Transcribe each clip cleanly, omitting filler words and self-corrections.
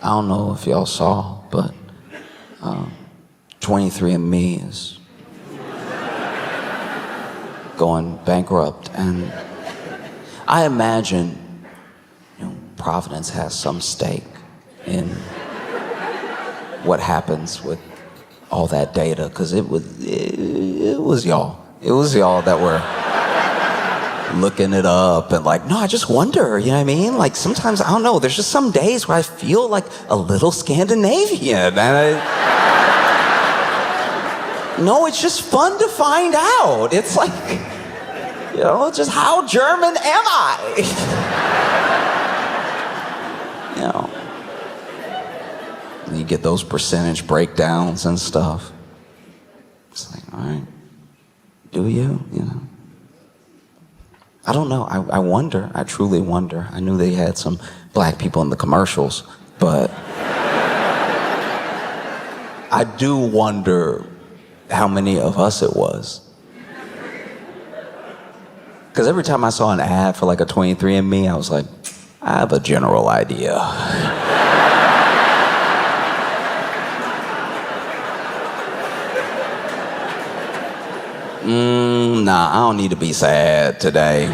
I don't know if y'all saw, but 23andMe's going bankrupt, and I imagine, Providence has some stake in what happens with all that data, because it was y'all. It was y'all that were looking it up and like, no, I just wonder, you know what I mean? Like sometimes, I don't know, there's just some days where I feel like a little Scandinavian, and no, it's just fun to find out. It's like, just how German am I? And you get those percentage breakdowns and stuff. It's like, all right, do you? I don't know. I wonder. I truly wonder. I knew they had some black people in the commercials, but I do wonder how many of us it was. Because every time I saw an ad for like a 23andMe, I was like, I have a general idea. Nah, I don't need to be sad today.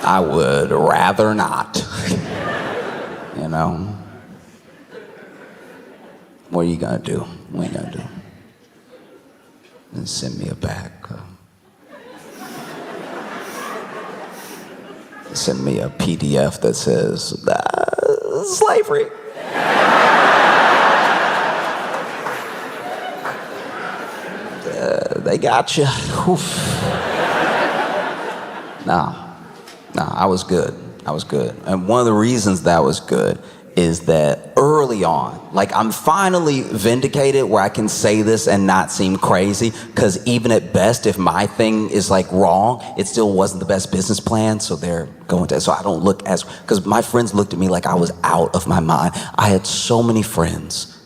I would rather not. What are you gonna do? What are you gonna do? And send me a back. Send me a PDF that says, slavery. They got you. No, I was good. And one of the reasons that was good is that early on, like I'm finally vindicated where I can say this and not seem crazy, because even at best, if my thing is like wrong, it still wasn't the best business plan, so they're going to, so I don't look as, because my friends looked at me like I was out of my mind. I had so many friends,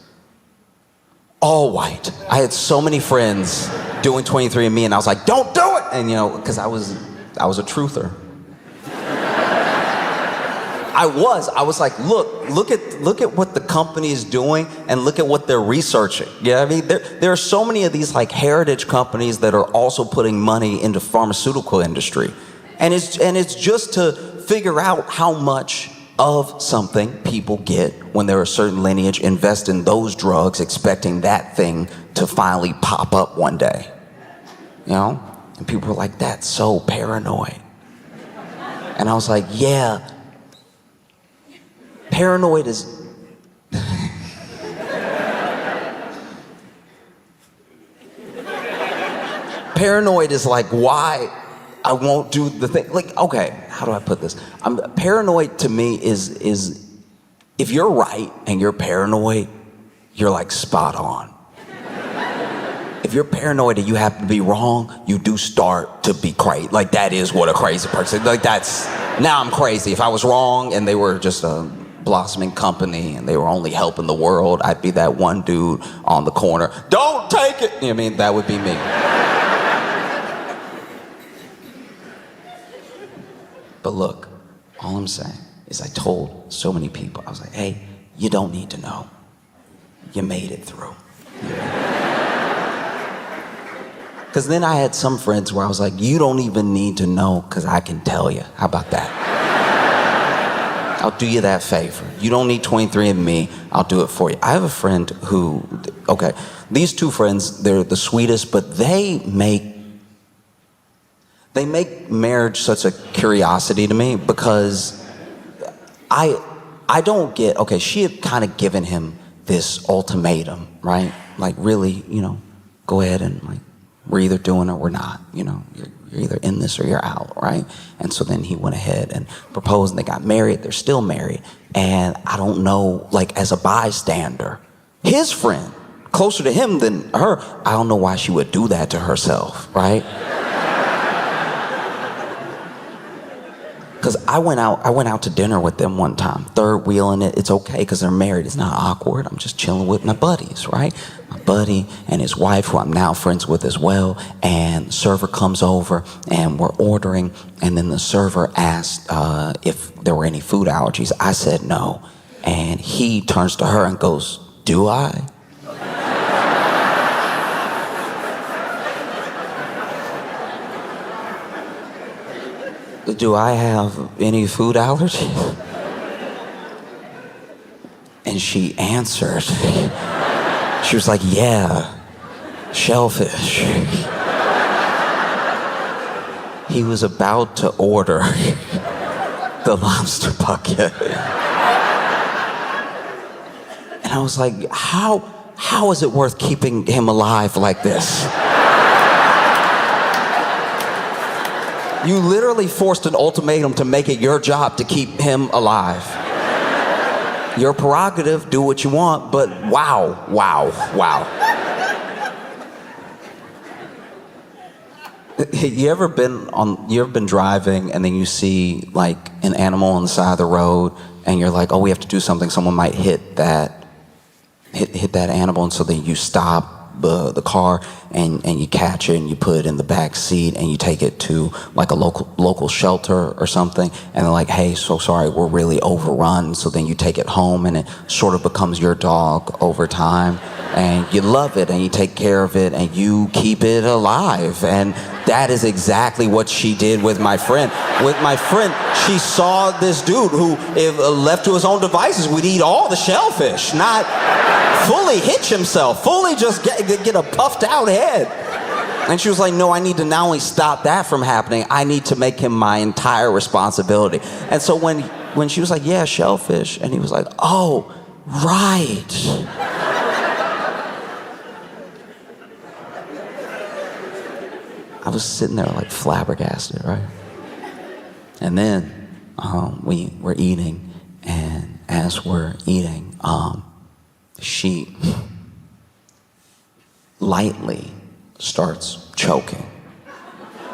all white. I had so many friends doing 23andMe, and I was like, don't do it! And because I was a truther. I was like, look at what the company is doing, and look at what they're researching. Yeah, I mean, there are so many of these like heritage companies that are also putting money into pharmaceutical industry, and it's just to figure out how much of something people get when they're a certain lineage, invest in those drugs, expecting that thing to finally pop up one day. And people were like, that's so paranoid. And I was like, yeah. Paranoid is like why I won't do the thing. Like, okay, how do I put this? Paranoid to me is if you're right and you're paranoid, you're like spot on. If you're paranoid and you happen to be wrong, you do start to be crazy. Like that is what a crazy person, like now I'm crazy. If I was wrong and they were just a blossoming company and they were only helping the world, I'd be that one dude on the corner, don't take it. I mean, that would be me. But look, all I'm saying is I told so many people, I was like, hey, you don't need to know. You made it through. Because then I had some friends where I was like, you don't even need to know because I can tell you. How about that? I'll do you that favor. You don't need 23andMe. I'll do it for you. I have a friend who, okay, these two friends, they're the sweetest, but they make marriage such a curiosity to me, because I don't get, okay, she had kind of given him this ultimatum, right? Like, really, go ahead and like, we're either doing it or we're not, you're either in this or you're out, right? And so then he went ahead and proposed, and they got married. They're still married. And I don't know, like as a bystander, his friend, closer to him than her, I don't know why she would do that to herself, right? Because I went out to dinner with them one time, third wheeling it. It's okay because they're married. It's not awkward. I'm just chilling with my buddies, right? My buddy and his wife, who I'm now friends with as well. And the server comes over and we're ordering. And then the server asked if there were any food allergies. I said no. And he turns to her and goes, "Do I?" "Do I have any food allergies?" And she answered. She was like, "Yeah, shellfish." He was about to order the lobster bucket. And I was like, how is it worth keeping him alive like this? You literally forced an ultimatum to make it your job to keep him alive. Your prerogative, do what you want, but wow. You ever been driving and then you see like an animal on the side of the road and you're like, oh, we have to do something, someone might hit that animal, and so then you stop the car and you catch it and you put it in the back seat and you take it to like a local shelter or something, and they're like, hey, so sorry, we're really overrun. So then you take it home and it sort of becomes your dog over time, and you love it and you take care of it and you keep it alive. And that is exactly what she did with my friend. With my friend, she saw this dude who, if left to his own devices, would eat all the shellfish, not fully hitch himself, fully just get a puffed out head. And she was like, no, I need to not only stop that from happening, I need to make him my entire responsibility. And so when she was like, yeah, shellfish, and he was like, oh, right. I was sitting there like flabbergasted, right? And then we're eating, and as we're eating, she lightly starts choking,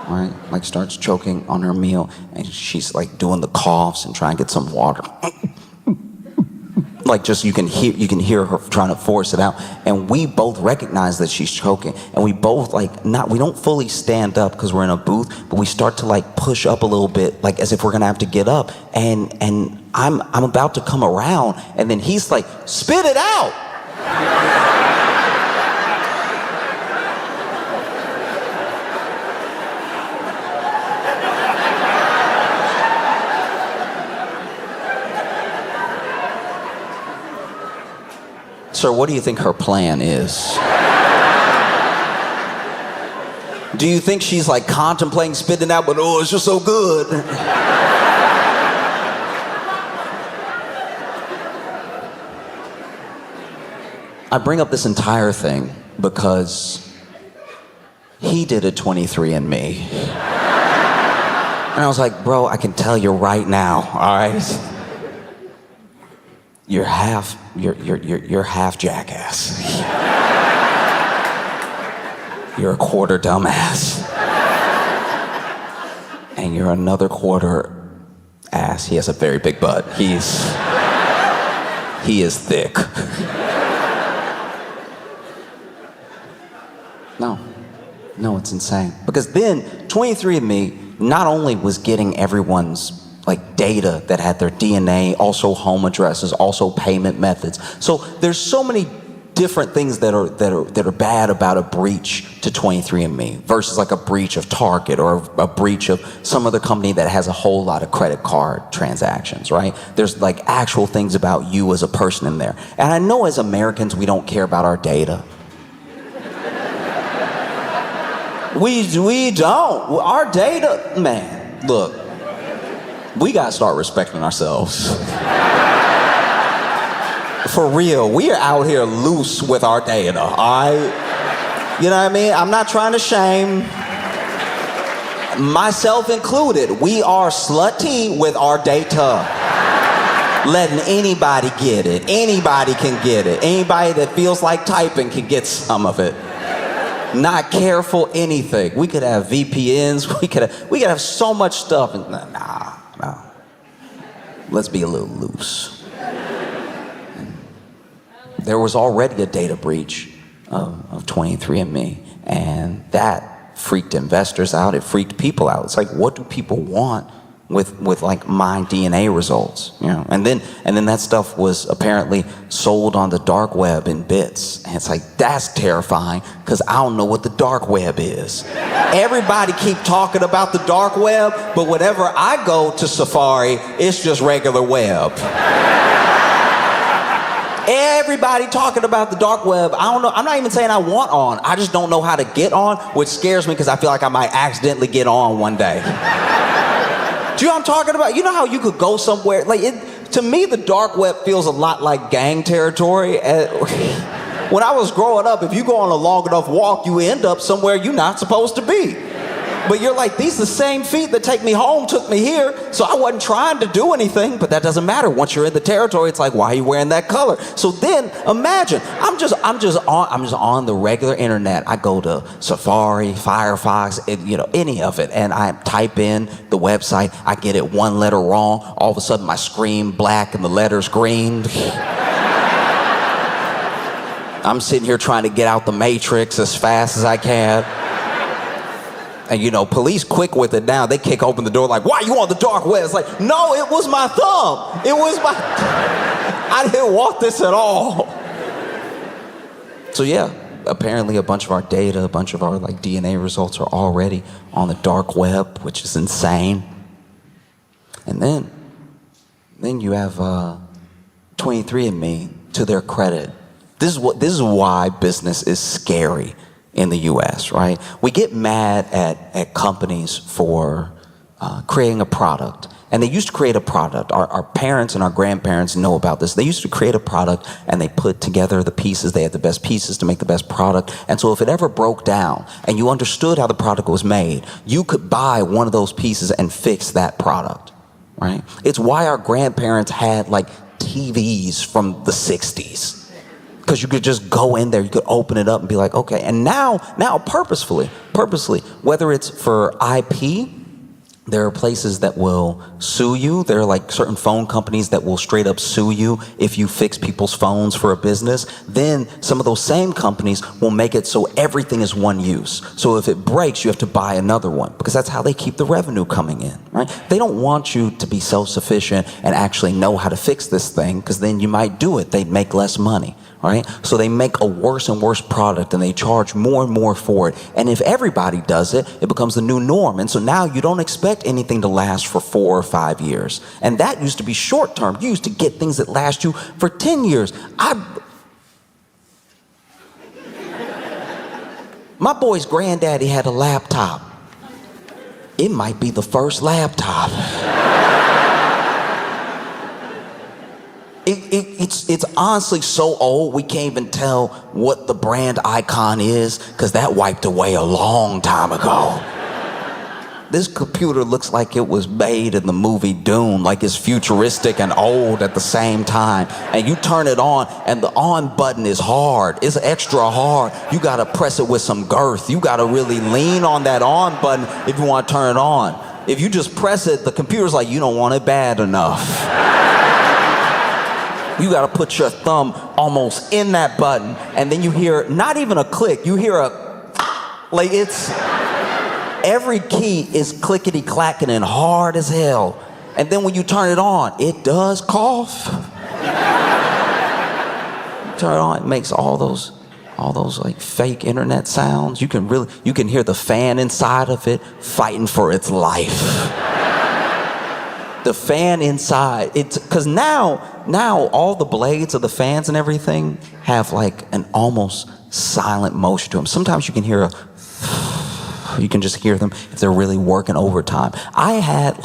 right? Like starts choking on her meal, and she's like doing the coughs and trying to get some water. Like just you can hear her trying to force it out, and we both recognize that she's choking, and we both we don't fully stand up because we're in a booth, but we start to like push up a little bit, like as if we're gonna have to get up, and I'm about to come around, and then he's like, spit it out. Sir, what do you think her plan is? Do you think she's like contemplating spitting out, but oh, it's just so good? I bring up this entire thing because he did a 23andMe. And I was like, bro, I can tell you right now, all right? You're half jackass. You're a quarter dumbass. And you're another quarter ass. He has a very big butt. He is thick. No, it's insane. Because then 23andMe not only was getting everyone's like data that had their DNA, also home addresses, also payment methods. So there's so many different things that are bad about a breach to 23andMe versus like a breach of Target or a breach of some other company that has a whole lot of credit card transactions, right? There's like actual things about you as a person in there. And I know as Americans, we don't care about our data. We don't. Our data, man, look. We gotta start respecting ourselves. For real, we are out here loose with our data, all right? You know what I mean? I'm not trying to shame, myself included. We are slutty with our data. Letting anybody get it. Anybody can get it. Anybody that feels like typing can get some of it. Not careful anything. We could have VPNs. We could have so much stuff. And nah. Let's be a little loose. There was already a data breach of 23andMe, and that freaked investors out. It freaked people out. It's like, what do people want with like my DNA results, you know, and then that stuff was apparently sold on the dark web in bits, and it's like, that's terrifying because I don't know what the dark web is. Everybody keep talking about the dark web, but whenever I go to Safari, it's just regular web. Everybody talking about the dark web. I don't know. I'm not even saying I want on. I just don't know how to get on, which scares me because I feel like I might accidentally get on one day. Do you know what I'm talking about? You know how you could go somewhere? Like, to me, the dark web feels a lot like gang territory. When I was growing up, if you go on a long enough walk, you end up somewhere you're not supposed to be. But you're like, these are the same feet that take me home took me here, so I wasn't trying to do anything, but that doesn't matter. Once you're in the territory, it's like, why are you wearing that color? So then, imagine, I'm just on the regular internet. I go to Safari, Firefox, any of it, and I type in the website. I get it one letter wrong. All of a sudden, my screen black and the letter's green. I'm sitting here trying to get out the matrix as fast as I can. And police quick with it now. They kick open the door like, why you on the dark web? It's like, no, it was my thumb. I didn't want this at all. So yeah, apparently a bunch of our data, a bunch of our DNA results are already on the dark web, which is insane. And then you have 23andMe, to their credit. This is why business is scary in the US, right? We get mad at companies for creating a product. And they used to create a product. Our parents and our grandparents know about this. They used to create a product and they put together the pieces. They had the best pieces to make the best product. And so if it ever broke down and you understood how the product was made, you could buy one of those pieces and fix that product, right? It's why our grandparents had TVs from the 60s. Because you could just go in there, you could open it up and be like, okay. And now purposefully, whether it's for IP, there are places that will sue you. There are certain phone companies that will straight up sue you if you fix people's phones for a business. Then some of those same companies will make it so everything is one use. So if it breaks, you have to buy another one because that's how they keep the revenue coming in, right? They don't want you to be self-sufficient and actually know how to fix this thing because then you might do it. They'd make less money. Right? So they make a worse and worse product and they charge more and more for it. And if everybody does it, it becomes the new norm. And so now you don't expect anything to last for 4 or 5 years. And that used to be short term. You used to get things that last you for 10 years. My boy's granddaddy had a laptop. It might be the first laptop. It's honestly so old we can't even tell what the brand icon is because that wiped away a long time ago. This computer looks like it was made in the movie Dune, like it's futuristic and old at the same time. And you turn it on and the on button is hard. It's extra hard. You gotta press it with some girth. You gotta really lean on that on button if you want to turn it on. If you just press it, the computer's like, you don't want it bad enough. You got to put your thumb almost in that button, and then you hear not even a click. You hear every key is clickety clacking and hard as hell. And then when you turn it on, it does cough. Turn it on, it makes all those fake internet sounds. You can hear the fan inside of it fighting for its life. The fan inside, it's because now all the blades of the fans and everything have an almost silent motion to them. Sometimes you can just hear them if they're really working overtime. I had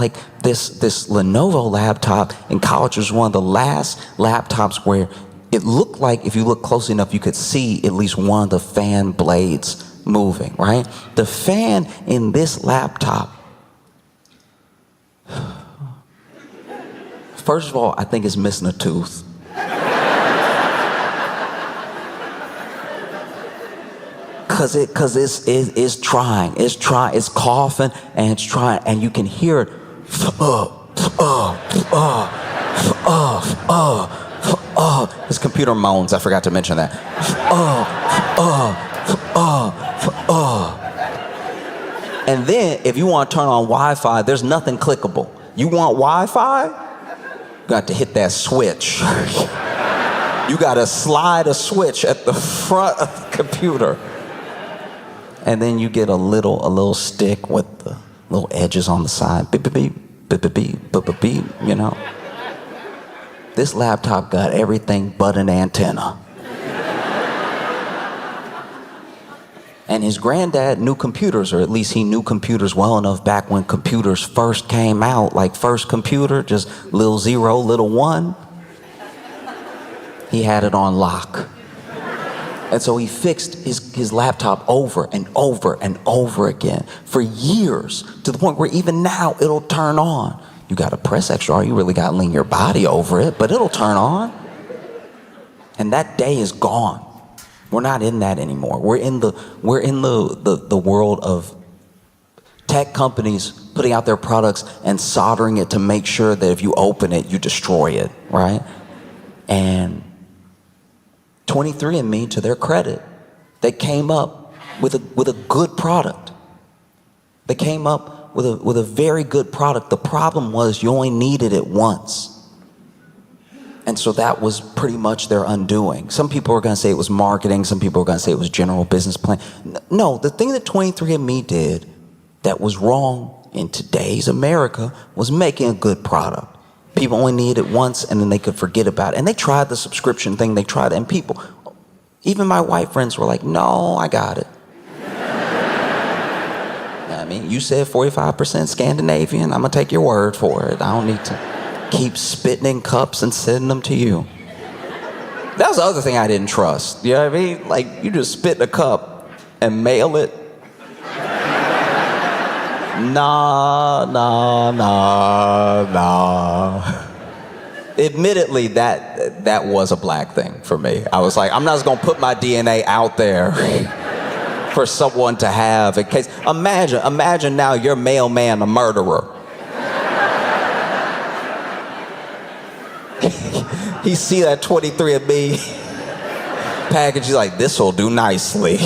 this Lenovo laptop in college. It was one of the last laptops where it looked like if you look close enough, you could see at least one of the fan blades moving, right? The fan in this laptop, first of all, I think it's missing a tooth. Cause it's trying, it's coughing and it's trying, and you can hear it. His computer moans. I forgot to mention that. And then if you want to turn on Wi-Fi, there's nothing clickable. You want Wi-Fi? You got to hit that switch. You got to slide a switch at the front of the computer. And then you get a little stick with the little edges on the side. Beep, beep, beep, beep, beep, beep, beep, beep, beep, you know. This laptop got everything but an antenna. And his granddad knew computers, or at least he knew computers well enough back when computers first came out, like first computer, just little 0, little 1. He had it on lock. And so he fixed his laptop over and over and over again for years, to the point where even now it'll turn on. You gotta press extra, you really gotta lean your body over it, but it'll turn on. And that day is gone. We're not in that anymore. We're in the world of tech companies putting out their products and soldering it to make sure that if you open it, you destroy it, right? And 23andMe, to their credit, they came up with a good product. They came up with a very good product. The problem was you only needed it once. And so that was pretty much their undoing. Some people are gonna say it was marketing, some people are gonna say it was general business plan. No, the thing that 23andMe did that was wrong in today's America was making a good product. People only needed it once and then they could forget about it. And they tried the subscription thing, they tried it, and people, even my white friends were like, no, I got it. I mean, you said 45% Scandinavian, I'm gonna take your word for it. I don't need to keep spitting in cups and sending them to you. That was the other thing I didn't trust. You know what I mean? Like, you just spit in a cup and mail it. Nah. Admittedly, that was a black thing for me. I was like, I'm not just gonna put my DNA out there for someone to have in case. Imagine now your mailman a murderer. He see that 23andMe package, he's like, this'll do nicely.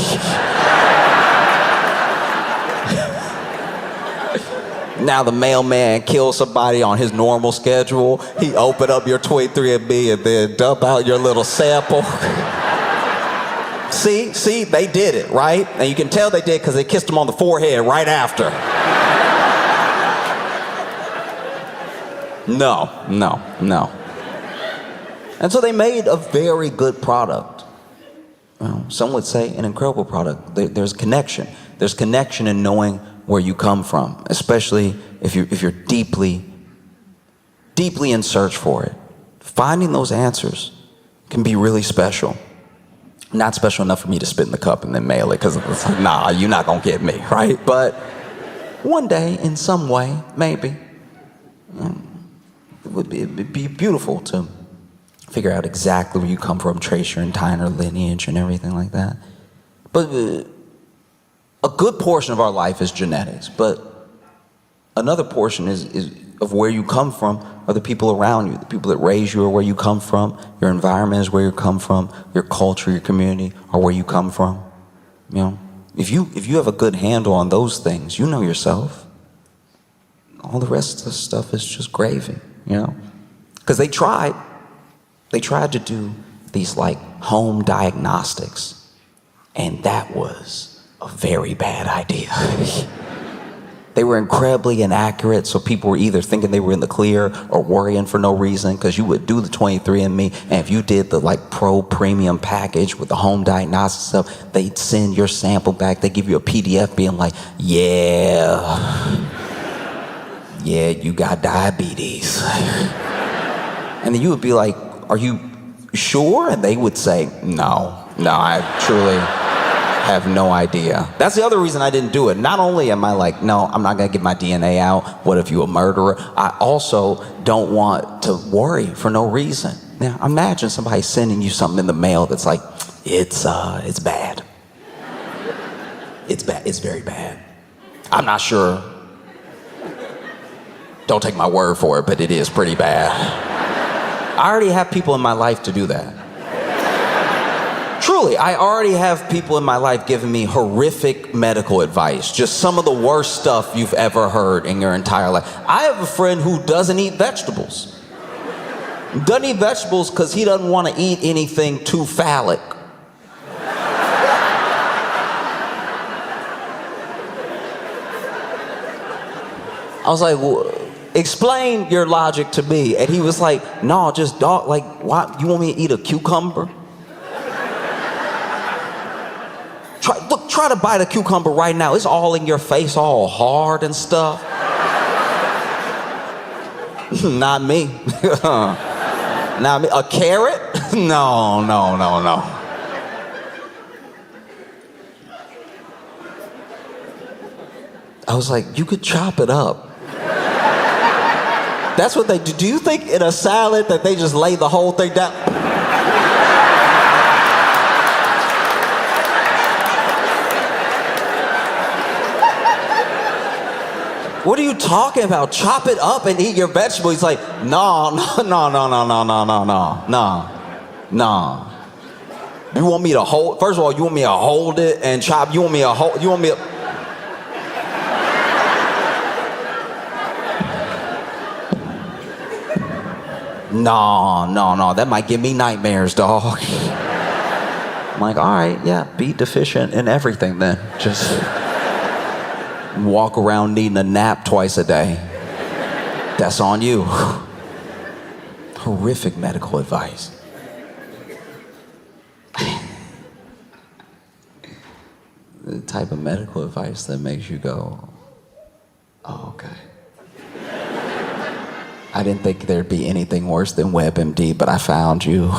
Now the mailman kills somebody on his normal schedule. He open up your 23andMe and then dump out your little sample. See, they did it, right? And you can tell they did because they kissed him on the forehead right after. No. And so they made a very good product. Well, some would say an incredible product. There's connection. There's connection in knowing where you come from, especially if you're deeply in search for it. Finding those answers can be really special. Not special enough for me to spit in the cup and then mail it, because it's like, nah, you're not gonna get me, right? But one day, in some way, maybe, it'd be beautiful to figure out exactly where you come from, trace your entire lineage and everything like that. But a good portion of our life is genetics, but another portion is of where you come from are the people around you. The people that raise you are where you come from. Your environment is where you come from. Your culture, your community are where you come from. You know, if you have a good handle on those things, you know yourself. All the rest of the stuff is just gravy, you know? Because they tried to do these like home diagnostics, and that was a very bad idea. They were incredibly inaccurate, so people were either thinking they were in the clear or worrying for no reason, because you would do the 23andMe, and if you did the like pro premium package with the home diagnostic stuff, they'd send your sample back. They give you a PDF being like, yeah, you got diabetes. And then you would be like, are you sure? And they would say, no, I truly have no idea. That's the other reason I didn't do it. Not only am I like, no, I'm not gonna get my DNA out. What if you're a murderer? I also don't want to worry for no reason. Now, imagine somebody sending you something in the mail that's like, it's bad. It's bad, it's very bad. I'm not sure. Don't take my word for it, but it is pretty bad. I already have people in my life to do that. Truly. Truly, I already have people in my life giving me horrific medical advice. Just some of the worst stuff you've ever heard in your entire life. I have a friend who doesn't eat vegetables. Doesn't eat vegetables because he doesn't want to eat anything too phallic. I was like, well, explain your logic to me. And he was like, no, just dog, like, why, you want me to eat a cucumber? Try to bite a cucumber right now. It's all in your face, all hard and stuff. Not me. Not me. A carrot? No. I was like, you could chop it up. That's what they do. Do you think in a salad that they just lay the whole thing down? What are you talking about? Chop it up and eat your vegetable. He's like, no. You want me to hold? First of all, you want me to hold it and chop? You want me to? No. That might give me nightmares, dog. I'm like, all right, yeah, be deficient in everything then. Just walk around needing a nap twice a day. That's on you. Horrific medical advice. The type of medical advice that makes you go, oh, okay. I didn't think there'd be anything worse than WebMD, but I found you.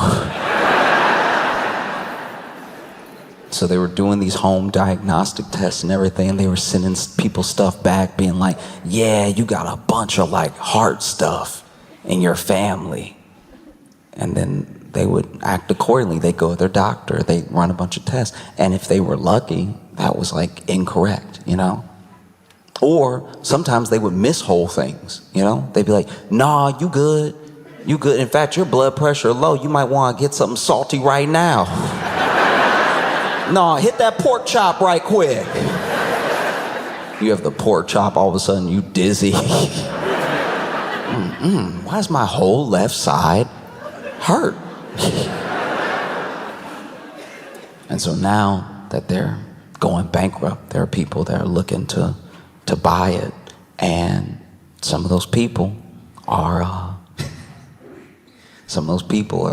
So they were doing these home diagnostic tests and everything, and they were sending people stuff back being like, yeah, you got a bunch of like heart stuff in your family. And then they would act accordingly. They'd go to their doctor, they'd run a bunch of tests. And if they were lucky, that was like incorrect, you know? Or sometimes they would miss whole things, you know? They'd be like, nah, you good. You good. In fact, your blood pressure low. You might want to get something salty right now. Nah, hit that pork chop right quick. You have the pork chop, all of a sudden you dizzy. Why is my whole left side hurt? And so now that they're going bankrupt, there are people that are looking to buy it, and some of those people are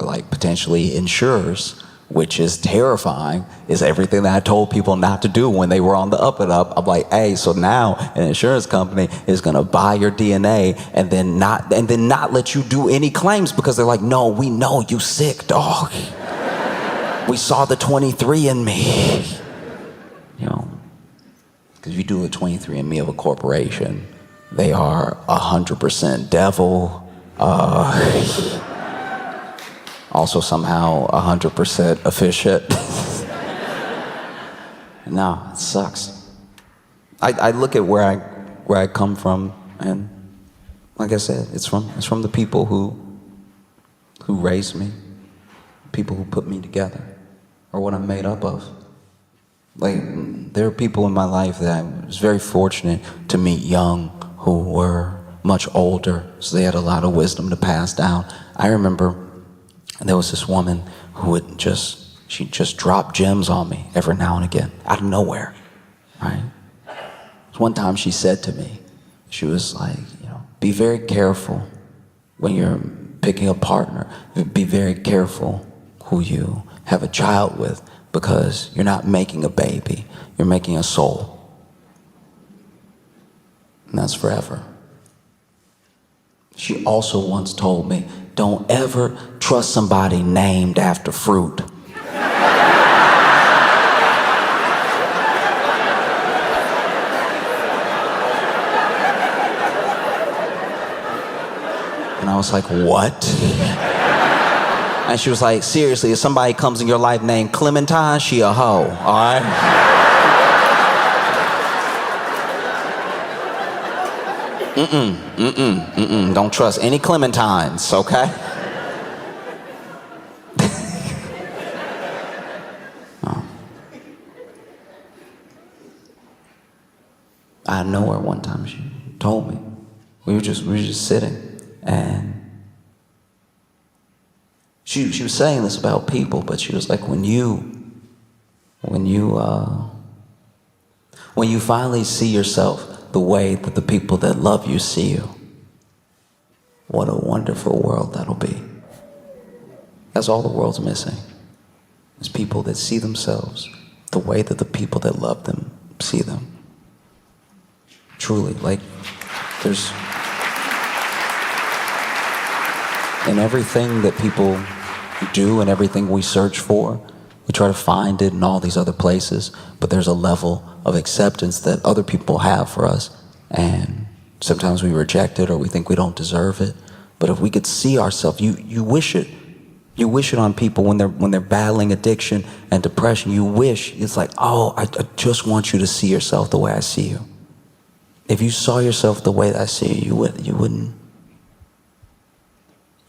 like potentially insurers, which is terrifying. Is everything that I told people not to do when they were on the up and up. I'm like, hey, so now an insurance company is gonna buy your DNA and then not let you do any claims because they're like, no, we know you sick, dog. We saw the 23andMe. You know, because if you do a 23andMe of a corporation, they are 100% devil. Also somehow 100% efficient. No, it sucks. I look at where I come from, and like I said, it's from the people who raised me, people who put me together, or what I'm made up of. Like, there are people in my life that I was very fortunate to meet young who were much older, so they had a lot of wisdom to pass down. I remember there was this woman who would she'd just drop gems on me every now and again, out of nowhere, right? One time she said to me, she was like, you know, be very careful when you're picking a partner. Be very careful who you have a child with, because you're not making a baby, you're making a soul. And that's forever. She also once told me, don't ever trust somebody named after fruit. And I was like, what? And she was like, seriously, if somebody comes in your life named Clementine, she a hoe, all right? Don't trust any Clementines, okay? of nowhere one time she told me. We were just sitting, and she was saying this about people, but she was like, when you finally see yourself the way that the people that love you see you, what a wonderful world that'll be. That's all the world's missing, is people that see themselves the way that the people that love them see them. Truly, like, there's, in everything that people do and everything we search for, we try to find it in all these other places, but there's a level of acceptance that other people have for us, and sometimes we reject it or we think we don't deserve it. But if we could see ourselves, you wish it. You wish it on people when they're battling addiction and depression. You wish, it's like, oh, I just want you to see yourself the way I see you. If you saw yourself the way that I see you, you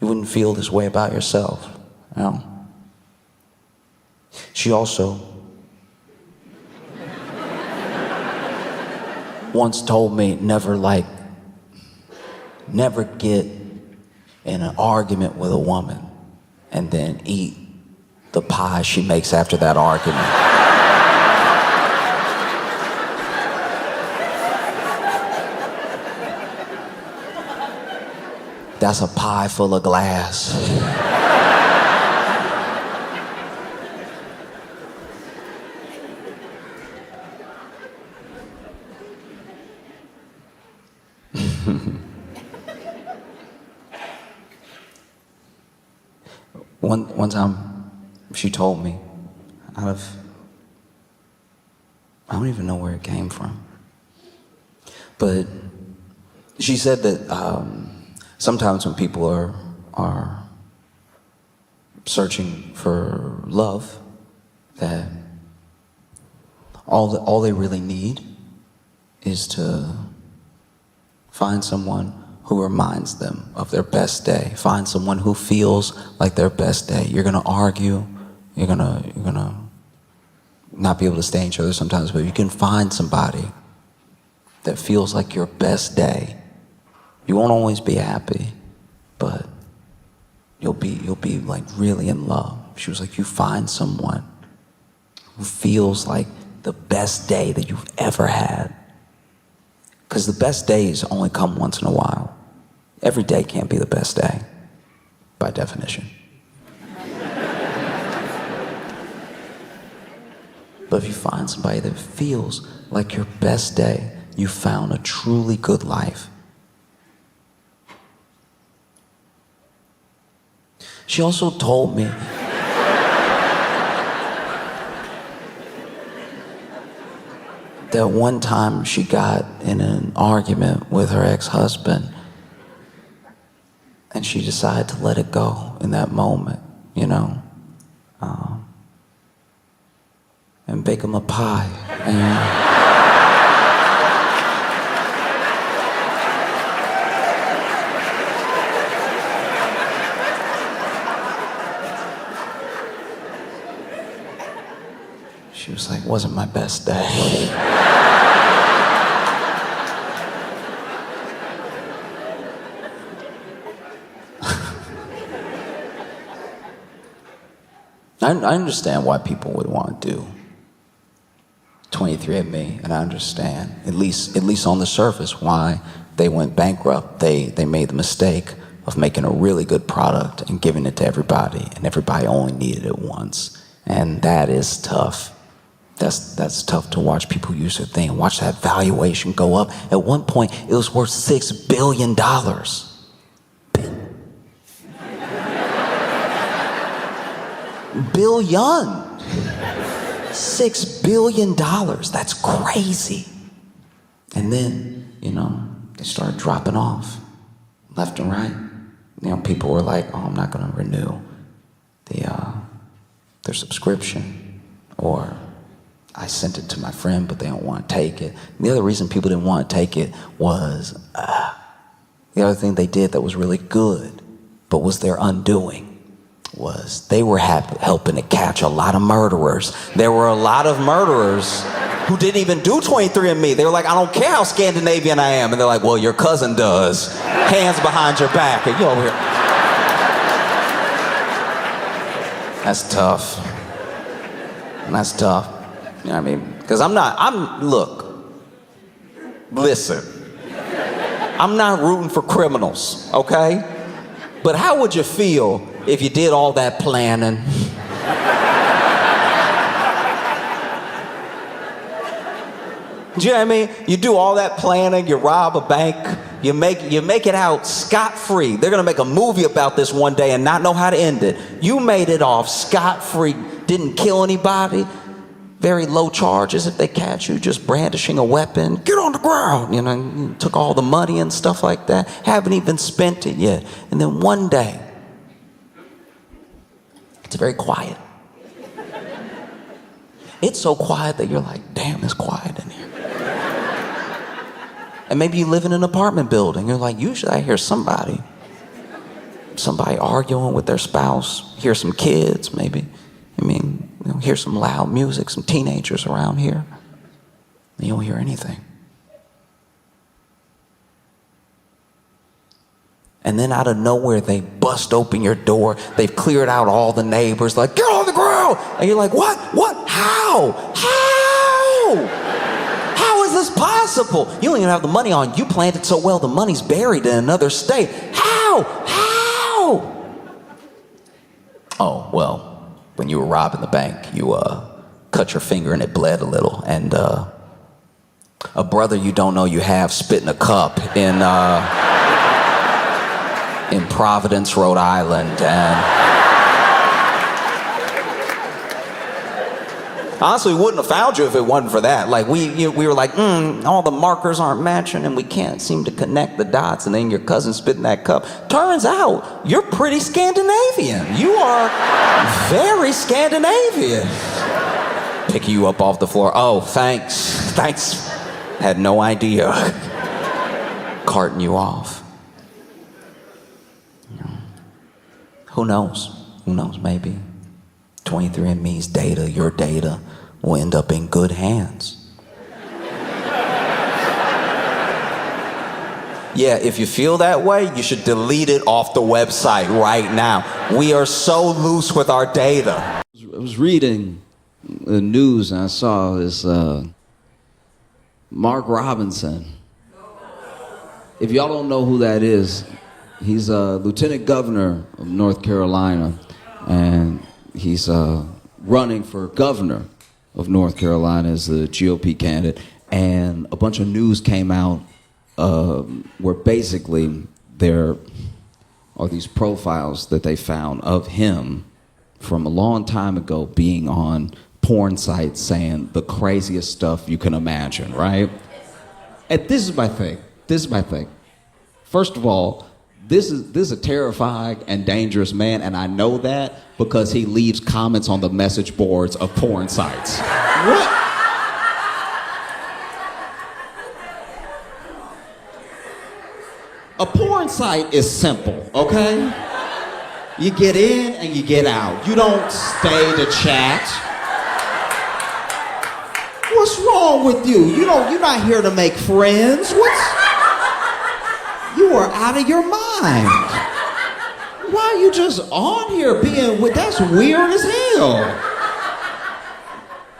wouldn't feel this way about yourself. You know? She also once told me never get in an argument with a woman and then eat the pie she makes after that argument. That's a pie full of glass. One time she told me, I don't even know where it came from, but she said that sometimes when people are searching for love, that all they really need is to find someone who reminds them of their best day. Find someone who feels like their best day. You're gonna argue, you're gonna not be able to stay each other sometimes, but you can find somebody that feels like your best day. You won't always be happy, but you'll be like really in love. She was like, you find someone who feels like the best day that you've ever had. Because the best days only come once in a while. Every day can't be the best day, by definition. But if you find somebody that feels like your best day, you found a truly good life. She also told me that one time she got in an argument with her ex-husband, and she decided to let it go in that moment, you know, and bake him a pie. And she was like, wasn't my best day. I understand why people would want to do 23andMe, and I understand, at least on the surface, why they went bankrupt. They made the mistake of making a really good product and giving it to everybody, and everybody only needed it once. And that is tough. That's tough to watch people use their thing, watch that valuation go up. At one point, it was worth $6 billion. Billion. $6 billion. That's crazy. And then, you know, they started dropping off left and right. You know, people were like, oh, I'm not going to renew their subscription, or I sent it to my friend, but they don't want to take it. And the other reason people didn't want to take it was the other thing they did that was really good, but was their undoing, was they were helping to catch a lot of murderers. There were a lot of murderers who didn't even do 23andMe. They were like, I don't care how Scandinavian I am. And they're like, well, your cousin does. Hands behind your back. And you over here. That's tough. That's tough. You know what I mean? Because listen. I'm not rooting for criminals, okay? But how would you feel if you did all that planning? Do you know what I mean? You do all that planning, you rob a bank, you make it out scot-free. They're gonna make a movie about this one day and not know how to end it. You made it off scot-free, didn't kill anybody, very low charges if they catch you, just brandishing a weapon. Get on the ground, you know, you took all the money and stuff like that, haven't even spent it yet. And then one day, it's very quiet. It's so quiet that you're like, damn, it's quiet in here. And maybe you live in an apartment building. You're like, usually I hear somebody arguing with their spouse, hear some kids maybe. I mean, you know, hear some loud music, some teenagers around here. And you don't hear anything. And then out of nowhere, they bust open your door. They've cleared out all the neighbors, like, get on the ground! And you're like, what? How? How is this possible? You don't even have the money on. You planned it so well, the money's buried in another state. How? Oh, well, when you were robbing the bank, you cut your finger and it bled a little. And a brother you don't know you have spit in a cup in Providence, Rhode Island. And honestly, we wouldn't have found you if it wasn't for that. Like, we were like, all the markers aren't matching and we can't seem to connect the dots. And then your cousin spit in that cup. Turns out, you're pretty Scandinavian. You are very Scandinavian. Picking you up off the floor. Oh, thanks. Had no idea. Carting you off. Who knows? Maybe 23andMe's data, your data, will end up in good hands. Yeah, if you feel that way, you should delete it off the website right now. We are so loose with our data. I was reading the news and I saw this Mark Robinson. If y'all don't know who that is, he's a lieutenant governor of North Carolina, and he's running for governor of North Carolina as the GOP candidate. And a bunch of news came out where basically there are these profiles that they found of him from a long time ago being on porn sites saying the craziest stuff you can imagine, right? And this is my thing. First of all, this is a terrifying and dangerous man, and I know that because he leaves comments on the message boards of porn sites. What? A porn site is simple, okay? You get in and you get out. You don't stay to chat. What's wrong with you? You're not here to make friends. You are out of your mind. Why are you just on here being with? That's weird as hell.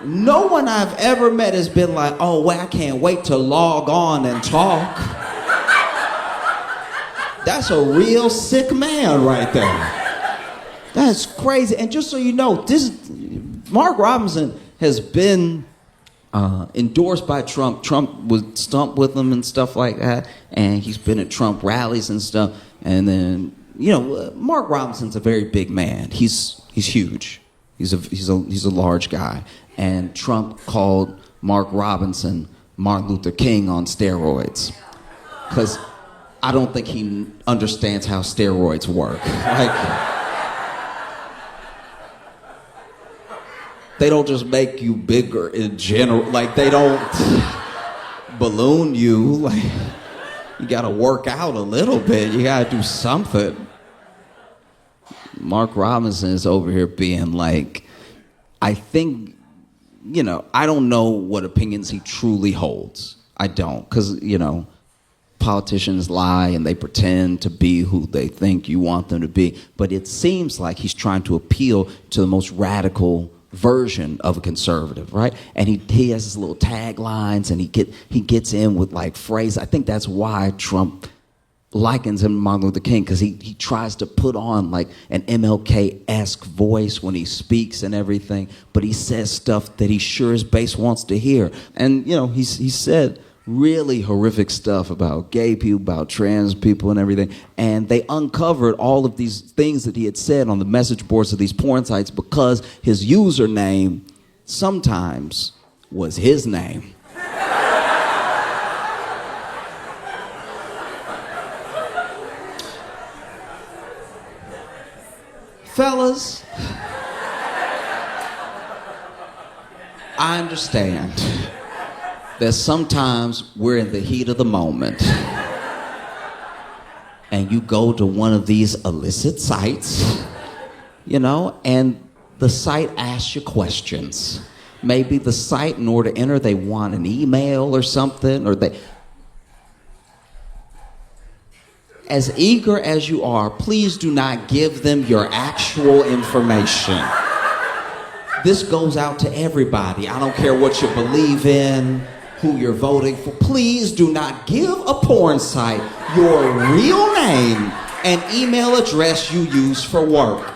No one I've ever met has been like, oh, well, I can't wait to log on and talk. That's a real sick man right there. That's crazy. And just so you know, Mark Robinson has been endorsed by Trump. Trump would stump with him and stuff like that, and he's been at Trump rallies and stuff. And then, Mark Robinson's a very big man. He's huge. He's a large guy. And Trump called Mark Robinson Martin Luther King on steroids, because I don't think he understands how steroids work. They don't just make you bigger in general. Like, they don't balloon you. Like, you gotta work out a little bit. You gotta do something. Mark Robinson is over here being like, I think I don't know what opinions he truly holds. I don't, because, politicians lie and they pretend to be who they think you want them to be. But it seems like he's trying to appeal to the most radical version of a conservative, right? And he has his little taglines, and he gets in with like phrases. I think that's why Trump likens him to Martin Luther King, because he tries to put on like an MLK-esque voice when he speaks and everything, but he says stuff that he sure as base wants to hear. And he said really horrific stuff about gay people, about trans people and everything. And they uncovered all of these things that he had said on the message boards of these porn sites because his username sometimes was his name. Fellas, I understand that sometimes we're in the heat of the moment and you go to one of these illicit sites, and the site asks you questions. Maybe the site, in order to enter, they want an email or something, or as eager as you are, please do not give them your actual information. This goes out to everybody. I don't care what you believe in, who you're voting for. Please do not give a porn site your real name and email address you use for work.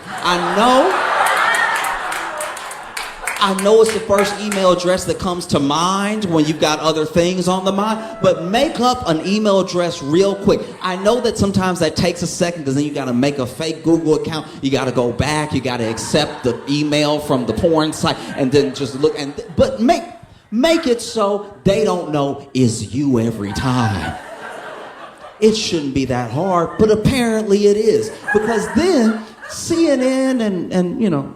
I know it's the first email address that comes to mind when you've got other things on the mind, but make up an email address real quick. I know that sometimes that takes a second, because then you got to make a fake Google account. You got to go back. You got to accept the email from the porn site and then just look. But make it so they don't know it's you every time. It shouldn't be that hard, but apparently it is, because then CNN and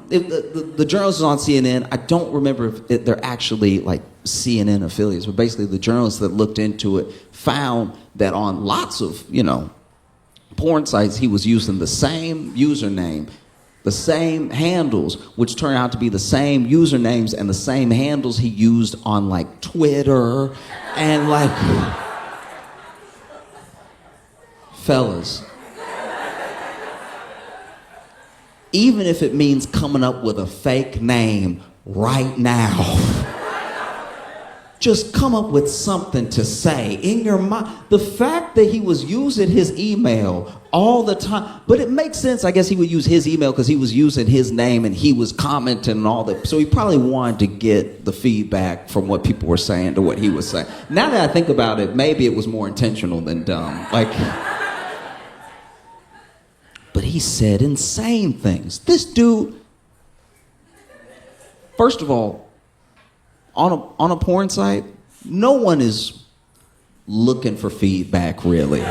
the journalists on CNN, I don't remember if they're actually like CNN affiliates, but basically the journalists that looked into it found that on lots of, porn sites, he was using the same username, the same handles, which turned out to be the same usernames and the same handles he used on like Twitter and like, fellas, even if it means coming up with a fake name right now, just come up with something to say in your mind. The fact that he was using his email all the time, but it makes sense. I guess he would use his email because he was using his name and he was commenting and all that. So he probably wanted to get the feedback from what people were saying to what he was saying. Now that I think about it, maybe it was more intentional than dumb. But he said insane things. This dude, first of all, on a porn site, no one is looking for feedback, really.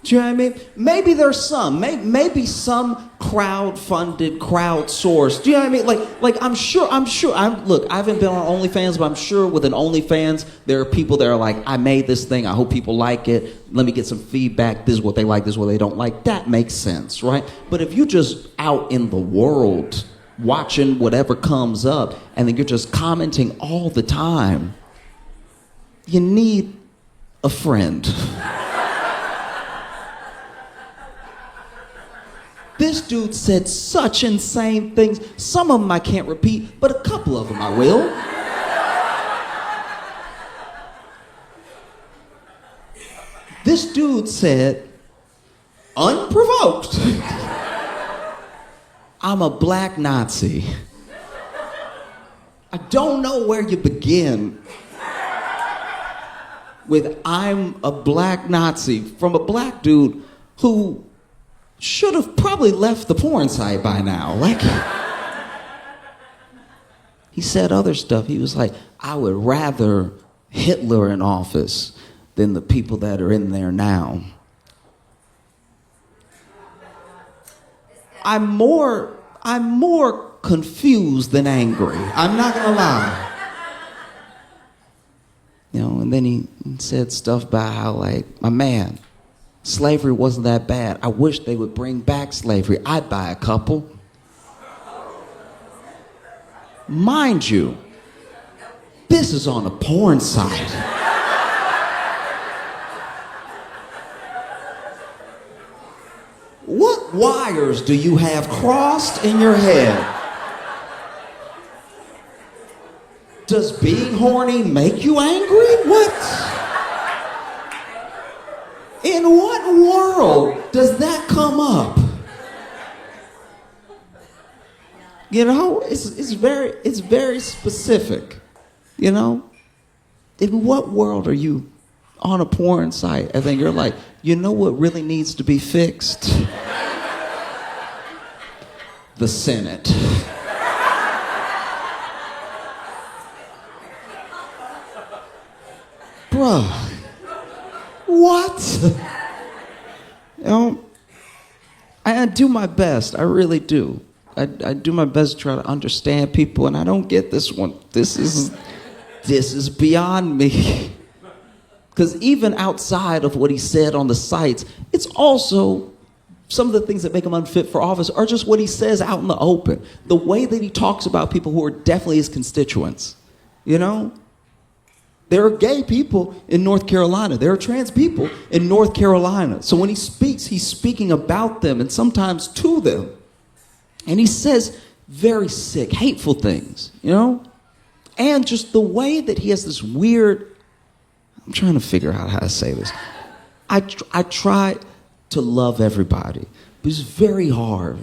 Do you know what I mean? Maybe there's some. Maybe some crowd-funded, crowd-sourced. Do you know what I mean? Like I'm sure. Look, I haven't been on OnlyFans, but I'm sure with an OnlyFans, there are people that are like, I made this thing. I hope people like it. Let me get some feedback. This is what they like. This is what they don't like. That makes sense, right? But if you're just out in the world watching whatever comes up, and then you're just commenting all the time, you need a friend. This dude said such insane things. Some of them I can't repeat, but a couple of them I will. This dude said, unprovoked, I'm a black Nazi. I don't know where you begin with I'm a black Nazi from a black dude who should have probably left the porn site by now. He said other stuff. He was like, I would rather Hitler in office than the people that are in there now. I'm more confused than angry. I'm not gonna lie. And then he said stuff about how, like, my man, Slavery wasn't that bad. I wish they would bring back slavery. I'd buy a couple. Mind you, this is on a porn site. What wires do you have crossed in your head? Does being horny make you angry? What? In what world does that come up? You know, it's very specific. You know? In what world are you on a porn site and then you're like, you know what really needs to be fixed? The Senate. Bruh. What? You know, I do my best. I really do. I do my best to try to understand people, and I don't get this one. This is beyond me. Because even outside of what he said on the sites, it's also some of the things that make him unfit for office are just what he says out in the open. The way that he talks about people who are definitely his constituents. You know? There are gay people in North Carolina. There are trans people in North Carolina. So when he speaks, he's speaking about them and sometimes to them. And he says very sick, hateful things, you know? And just the way that he has this weird, I'm trying to figure out how to say this. I try to love everybody, but it's very hard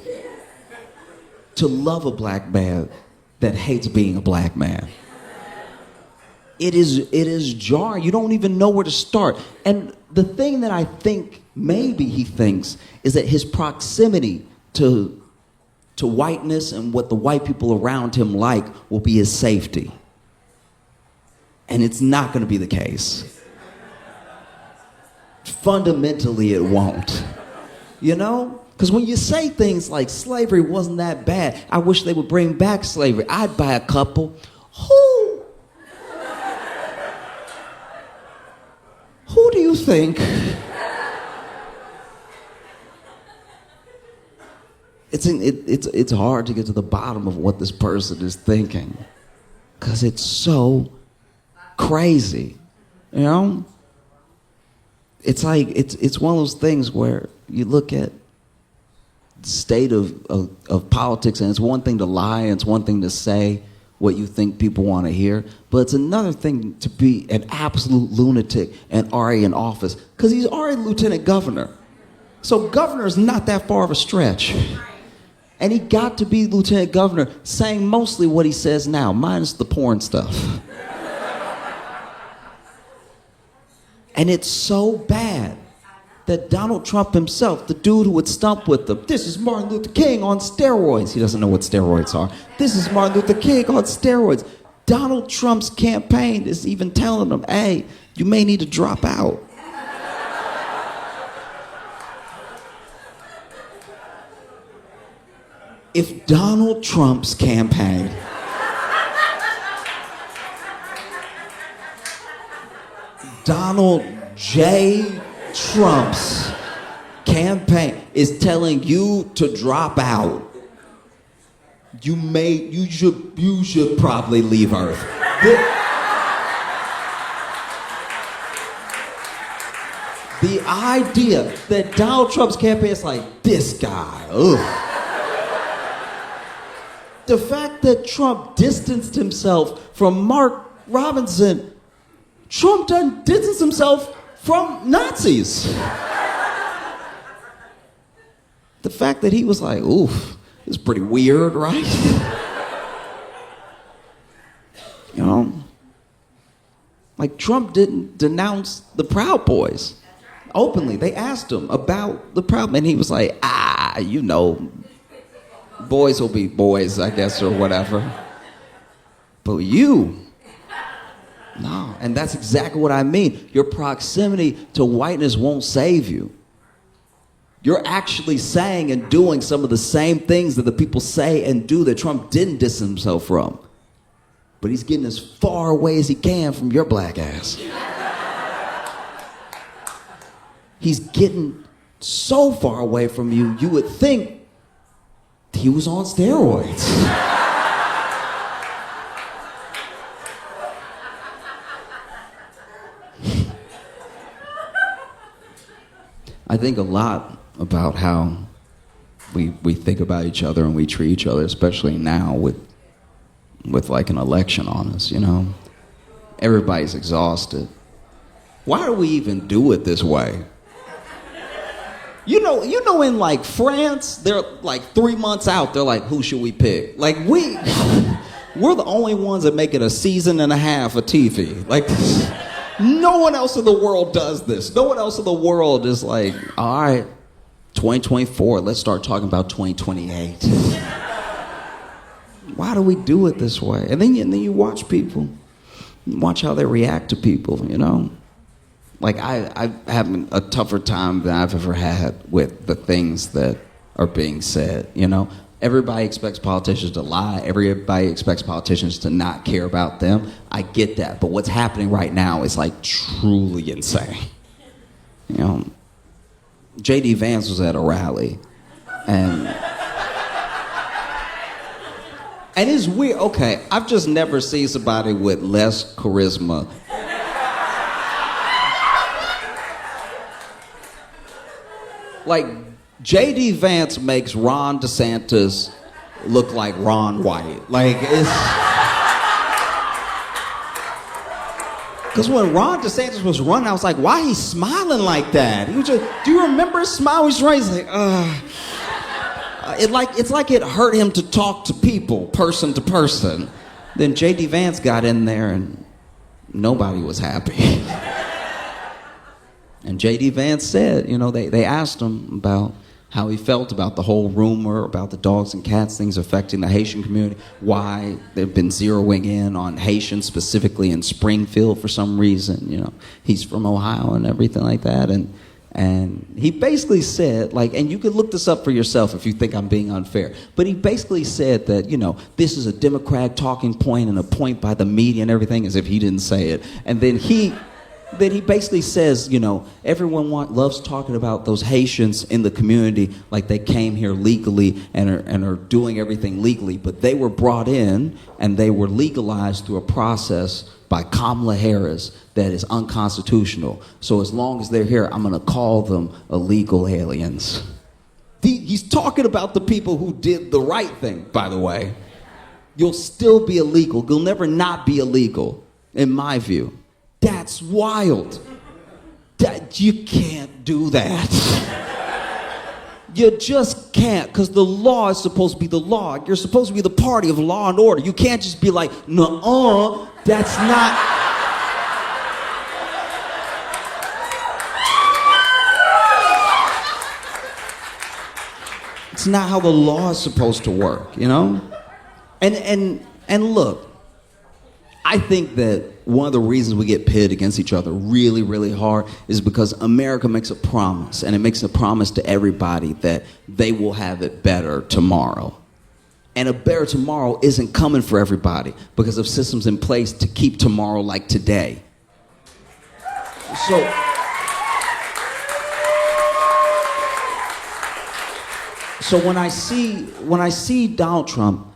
to love a black man that hates being a black man. It is jarring. You don't even know where to start. And the thing that I think maybe he thinks is that his proximity to whiteness and what the white people around him like will be his safety. And it's not going to be the case. Fundamentally, it won't. You know? Because when you say things like slavery wasn't that bad, I wish they would bring back slavery, I'd buy a couple. Who do you think? It's hard to get to the bottom of what this person is thinking. Because it's so crazy. You know? It's like, it's one of those things where you look at the state of politics, and it's one thing to lie, and it's one thing to say what you think people want to hear, but it's another thing to be an absolute lunatic and already in office, because he's already lieutenant governor. So governor is not that far of a stretch. And he got to be lieutenant governor saying mostly what he says now, minus the porn stuff. And it's so bad that Donald Trump himself, the dude who would stump with them, this is Martin Luther King on steroids. He doesn't know what steroids are. This is Martin Luther King on steroids. Donald Trump's campaign is even telling him, hey, you may need to drop out. If Donald Trump's campaign Donald J. Trump's campaign is telling you to drop out, you should probably leave Earth. The idea that Donald Trump's campaign is like, this guy, ugh. The fact that Trump distanced himself from Mark Robinson, Trump done distanced himself from Nazis. The fact that he was like, oof, it's pretty weird, right? You know? Like Trump didn't denounce the Proud Boys openly. They asked him about the Proud, and he was like, you know, boys will be boys, I guess, or whatever. But you, no. And that's exactly what I mean. Your proximity to whiteness won't save you. You're actually saying and doing some of the same things that the people say and do that Trump didn't distance himself from. But he's getting as far away as he can from your black ass. he's getting so far away from you, you would think he was on steroids. I think a lot about how we think about each other and we treat each other, especially now with like an election on us, you know? Everybody's exhausted. Why do we even do it this way? You know, in like France, they're like 3 months out, they're like, who should we pick? Like we're the only ones that make it a season and a half of TV. Like, no one else in the world does this. No one else in the world is like, all right, 2024, let's start talking about 2028. Why do we do it this way? And then you watch people, watch how they react to people, you know? Like I have a tougher time than I've ever had with the things that are being said, you know? Everybody expects politicians to lie. Everybody expects politicians to not care about them. I get that. But what's happening right now is like truly insane. You know, J.D. Vance was at a rally and it's weird. Okay, I've just never seen somebody with less charisma. Like, J.D. Vance makes Ron DeSantis look like Ron White. Like, it's... Because when Ron DeSantis was running, I was like, why he smiling like that? He was just, do you remember his smile? He's right. He's like, it's like it hurt him to talk to people, person to person. Then J.D. Vance got in there and nobody was happy. And J.D. Vance said, you know, they asked him about how he felt about the whole rumor about the dogs and cats things affecting the Haitian community, why they've been zeroing in on Haitians specifically in Springfield for some reason. You know, he's from Ohio and everything like that. And he basically said, like, and you can look this up for yourself if you think I'm being unfair, but he basically said that, you know, this is a Democrat talking point and a point by the media and everything, as if he didn't say it. And then he basically says, you know, everyone loves talking about those Haitians in the community like they came here legally and are doing everything legally, but they were brought in and they were legalized through a process by Kamala Harris that is unconstitutional. So as long as they're here, I'm going to call them illegal aliens. He's talking about the people who did the right thing, by the way. You'll still be illegal. You'll never not be illegal, in my view. That's wild. You can't do that. You just can't, because the law is supposed to be the law. You're supposed to be the party of law and order. You can't just be like, nuh-uh, that's not... It's not how the law is supposed to work, you know? And look, I think that one of the reasons we get pitted against each other really, really hard is because America makes a promise, and it makes a promise to everybody that they will have it better tomorrow. And a better tomorrow isn't coming for everybody because of systems in place to keep tomorrow like today. So when I see Donald Trump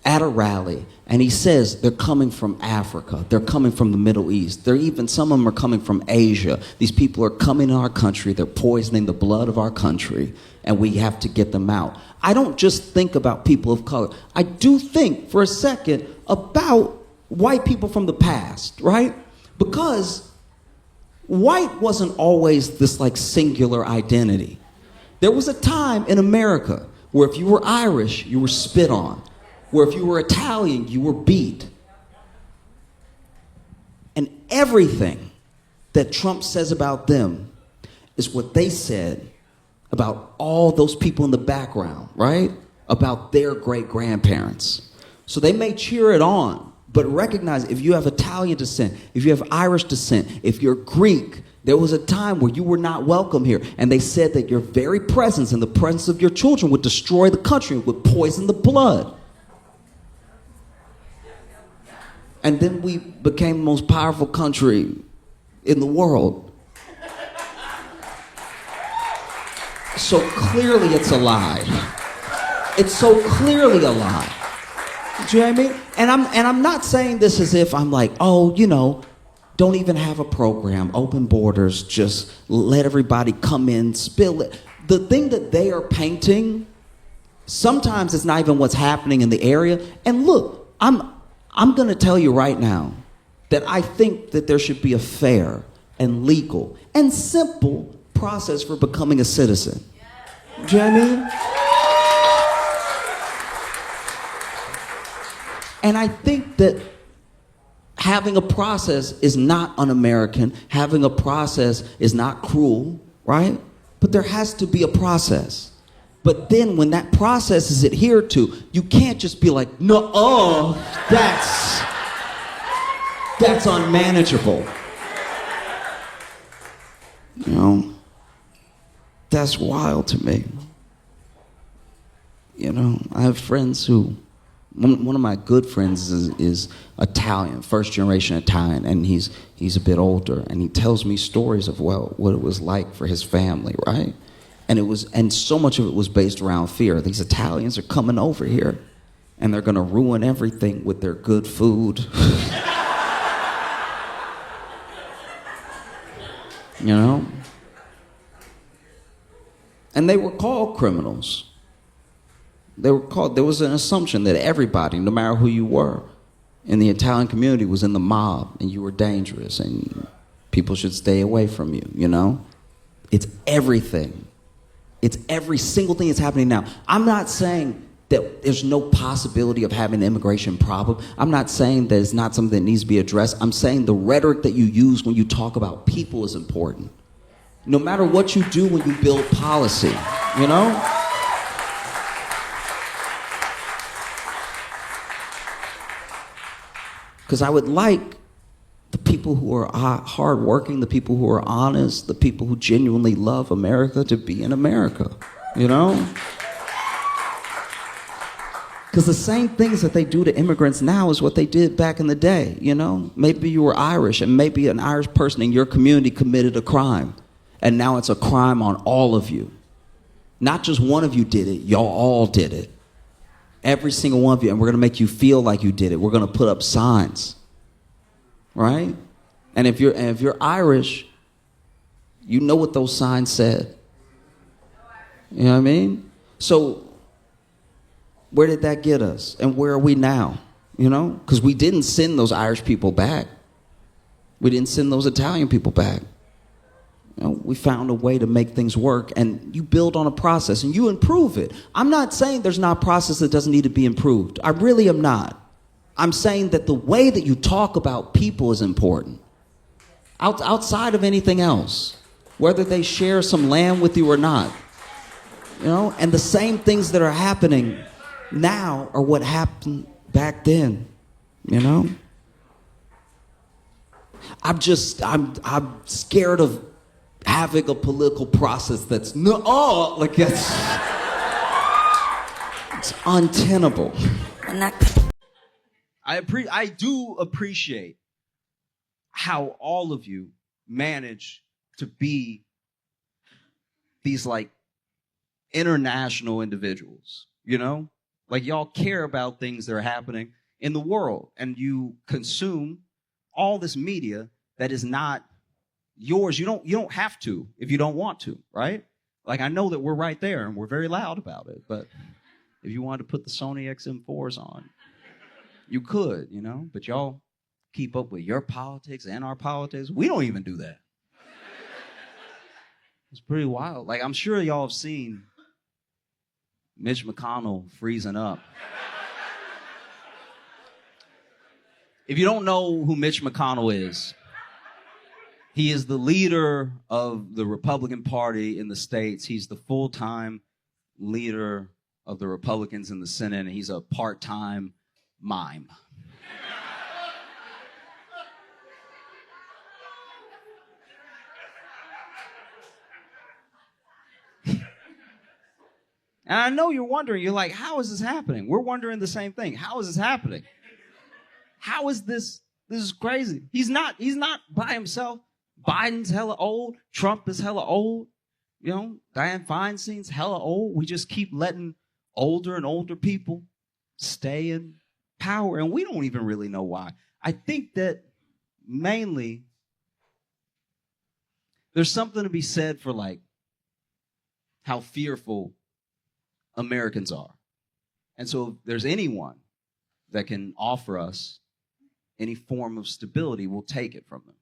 at a rally, and he says they're coming from Africa, they're coming from the Middle East, some of them are coming from Asia. These people are coming to our country, they're poisoning the blood of our country, and we have to get them out. I don't just think about people of color. I do think for a second about white people from the past, right? Because white wasn't always this like singular identity. There was a time in America where if you were Irish, you were spit on. Where if you were Italian, you were beat. And everything that Trump says about them is what they said about all those people in the background, right? About their great-grandparents. So they may cheer it on, but recognize if you have Italian descent, if you have Irish descent, if you're Greek, there was a time where you were not welcome here. And they said that your very presence and the presence of your children would destroy the country, would poison the blood. And then we became the most powerful country in the world. So clearly it's a lie. It's so clearly a lie. Do you know what I mean? And I'm not saying this as if I'm like, oh, you know, don't even have a program, open borders, just let everybody come in, spill it. The thing that they are painting, sometimes it's not even what's happening in the area. And look, I'm going to tell you right now that I think that there should be a fair and legal and simple process for becoming a citizen. Do you know what I mean? And I think that having a process is not un-American. Having a process is not cruel, right? But there has to be a process. But then when that process is adhered to, you can't just be like, no, that's unmanageable. You know, that's wild to me. You know, I have friends who, one of my good friends is Italian, first generation Italian, and he's a bit older, and he tells me stories of, well, what it was like for his family, right? And so much of it was based around fear. These Italians are coming over here, and they're gonna ruin everything with their good food. You know? And they were called criminals. There was an assumption that everybody, no matter who you were, in the Italian community was in the mob, and you were dangerous, and people should stay away from you, you know? It's everything. It's every single thing that's happening now. I'm not saying that there's no possibility of having an immigration problem. I'm not saying that it's not something that needs to be addressed. I'm saying the rhetoric that you use when you talk about people is important. No matter what you do when you build policy, you know? Because I would like the people who are hardworking, the people who are honest, the people who genuinely love America to be in America, you know? Because the same things that they do to immigrants now is what they did back in the day, you know? Maybe you were Irish, and maybe an Irish person in your community committed a crime, and now it's a crime on all of you. Not just one of you did it, y'all all did it. Every single one of you, and we're gonna make you feel like you did it. We're gonna put up signs, right? And if you're Irish, you know what those signs said. You know what I mean? So where did that get us? And where are we now? You know? Because we didn't send those Irish people back. We didn't send those Italian people back. You know, we found a way to make things work, and you build on a process and you improve it. I'm not saying there's not a process that doesn't need to be improved. I really am not. I'm saying that the way that you talk about people is important. Outside of anything else, whether they share some land with you or not. You know, and the same things that are happening now are what happened back then, you know? I'm scared of having a political process that's it's untenable. I do appreciate how all of you manage to be these like international individuals, you know? Like y'all care about things that are happening in the world, and you consume all this media that is not yours. You don't have to if you don't want to, right? Like I know that we're right there and we're very loud about it, but if you wanted to put the Sony XM4s on, you could, you know? But y'all keep up with your politics and our politics. We don't even do that. It's pretty wild. Like I'm sure y'all have seen Mitch McConnell freezing up. If you don't know who Mitch McConnell is, he is the leader of the Republican Party in the States. He's the full-time leader of the Republicans in the Senate, and he's a part-time mime. And I know you're wondering, you're like, how is this happening? We're wondering the same thing. How is this happening? How is this? This is crazy. He's not by himself. Biden's hella old. Trump is hella old. You know, Dianne Feinstein's hella old. We just keep letting older and older people stay in power, and we don't even really know why. I think that mainly there's something to be said for like how fearful Americans are. And so if there's anyone that can offer us any form of stability, we'll take it from them,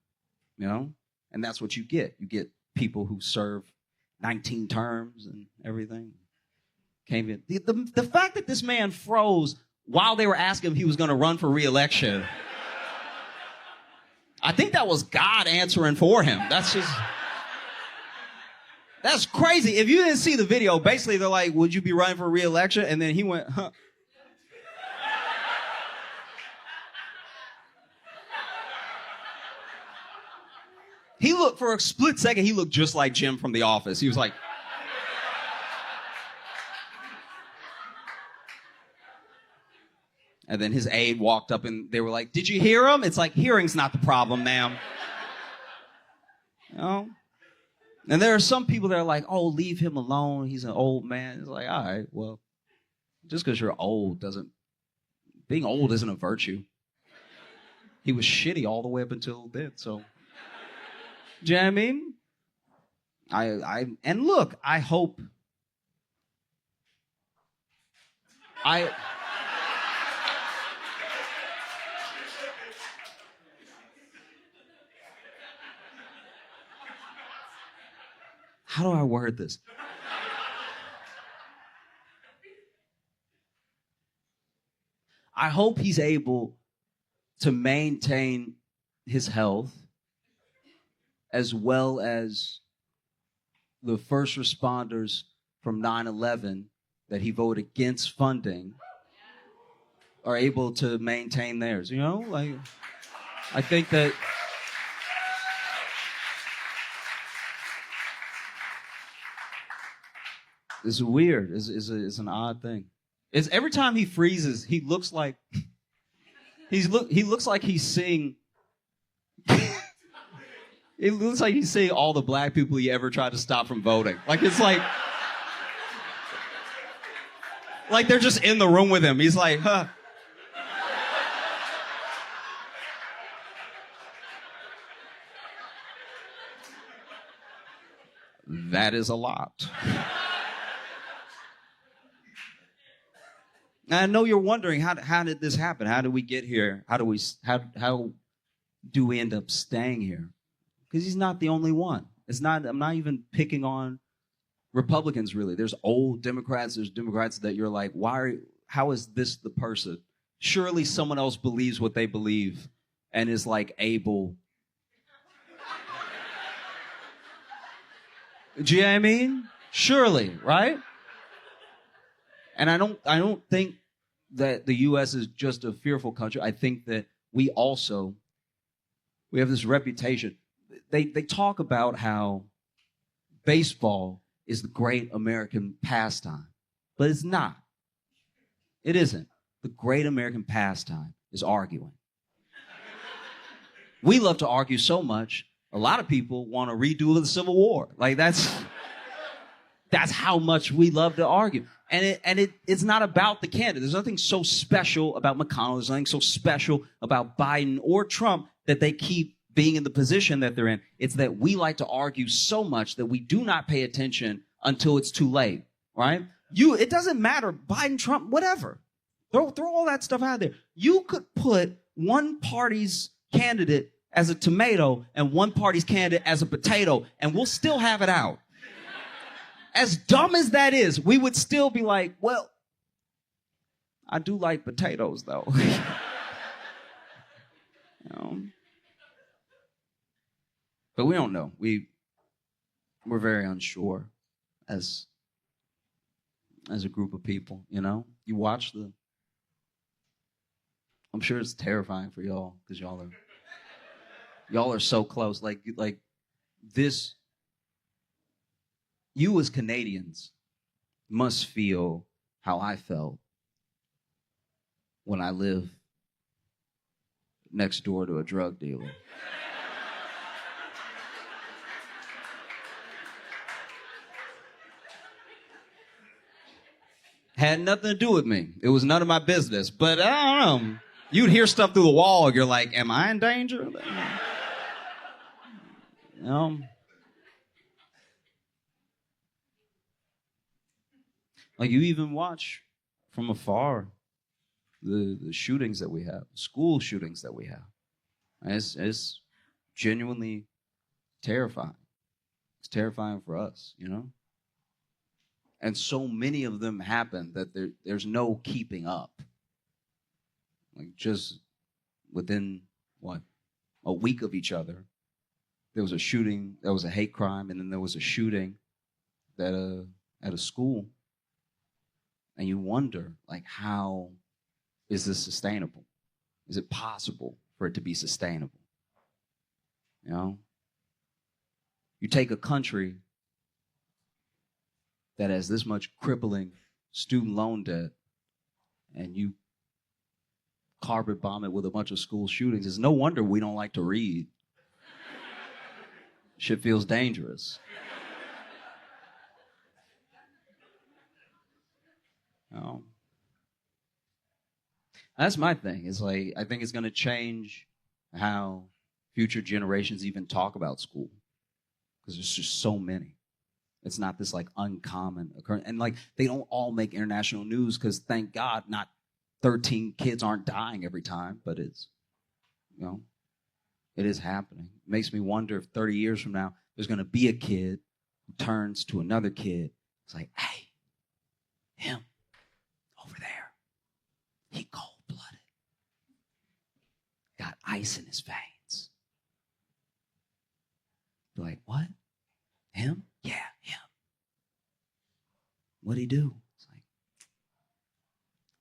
you know? And that's what you get. You get people who serve 19 terms and everything. Came in. The fact that this man froze while they were asking if he was going to run for re-election, I think that was God answering for him. That's crazy. If you didn't see the video, basically they're like, would you be running for re-election? And then he went, huh. He looked, for a split second, he looked just like Jim from The Office. He was like... And then his aide walked up and they were like, did you hear him? It's like, hearing's not the problem, ma'am. You know? And there are some people that are like, oh, leave him alone. He's an old man. It's like, all right, well, just because you're old doesn't... Being old isn't a virtue. He was shitty all the way up until then, so... Do you know what I mean? And look, I hope... How do I word this? I hope he's able to maintain his health as well as the first responders from 9/11 that he voted against funding are able to maintain theirs. You know, like, I think that... It's weird. It's an odd thing. It's every time he freezes, he looks like he looks like he's seeing. It looks like he's seeing all the black people he ever tried to stop from voting. Like it's like they're just in the room with him. He's like, huh. That is a lot. I know you're wondering, how did this happen? How did we get here? How do we end up staying here? Because he's not the only one. I'm not even picking on Republicans, really. There's old Democrats. There's Democrats that you're like, how is this the person? Surely someone else believes what they believe and is like able. Do you know what I mean? Surely, right? And I don't think that the U.S. is just a fearful country. I think that we have this reputation. They talk about how baseball is the great American pastime, but it's not. It isn't. The great American pastime is arguing. We love to argue so much, a lot of people want a redo of the Civil War. Like that's how much we love to argue. And it's not about the candidate. There's nothing so special about McConnell. There's nothing so special about Biden or Trump that they keep being in the position that they're in. It's that we like to argue so much that we do not pay attention until it's too late, right? It doesn't matter, Biden, Trump, whatever. Throw all that stuff out there. You could put one party's candidate as a tomato and one party's candidate as a potato, and we'll still have it out. As dumb as that is, we would still be like, well, I do like potatoes, though. You know? But we don't know. We're very unsure as a group of people, you know? You watch I'm sure it's terrifying for y'all, because y'all are so close. Like this... You as Canadians must feel how I felt when I lived next door to a drug dealer. Had nothing to do with me. It was none of my business. But I don't know. You'd hear stuff through the wall, and you're like, am I in danger? You know? Like, you even watch from afar the shootings that we have, school shootings that we have. It's genuinely terrifying. It's terrifying for us, you know? And so many of them happen that there's no keeping up. Like, just within, what, a week of each other, there was a shooting, there was a hate crime, and then there was a shooting at a school. And you wonder, like, how is this sustainable? Is it possible for it to be sustainable? You know? You take a country that has this much crippling student loan debt, and you carpet bomb it with a bunch of school shootings. It's no wonder we don't like to read. Shit feels dangerous. That's my thing. It's like, I think it's going to change how future generations even talk about school, because there's just so many. It's not this like uncommon occurrence. And like, they don't all make international news because, thank God, not 13 kids aren't dying every time, but it's, you know, it is happening. It makes me wonder if 30 years from now, there's going to be a kid who turns to another kid. It's like, hey, him over there, he cold-blooded. Got ice in his veins. You're like, what? Him? Yeah, him. What'd he do? It's like,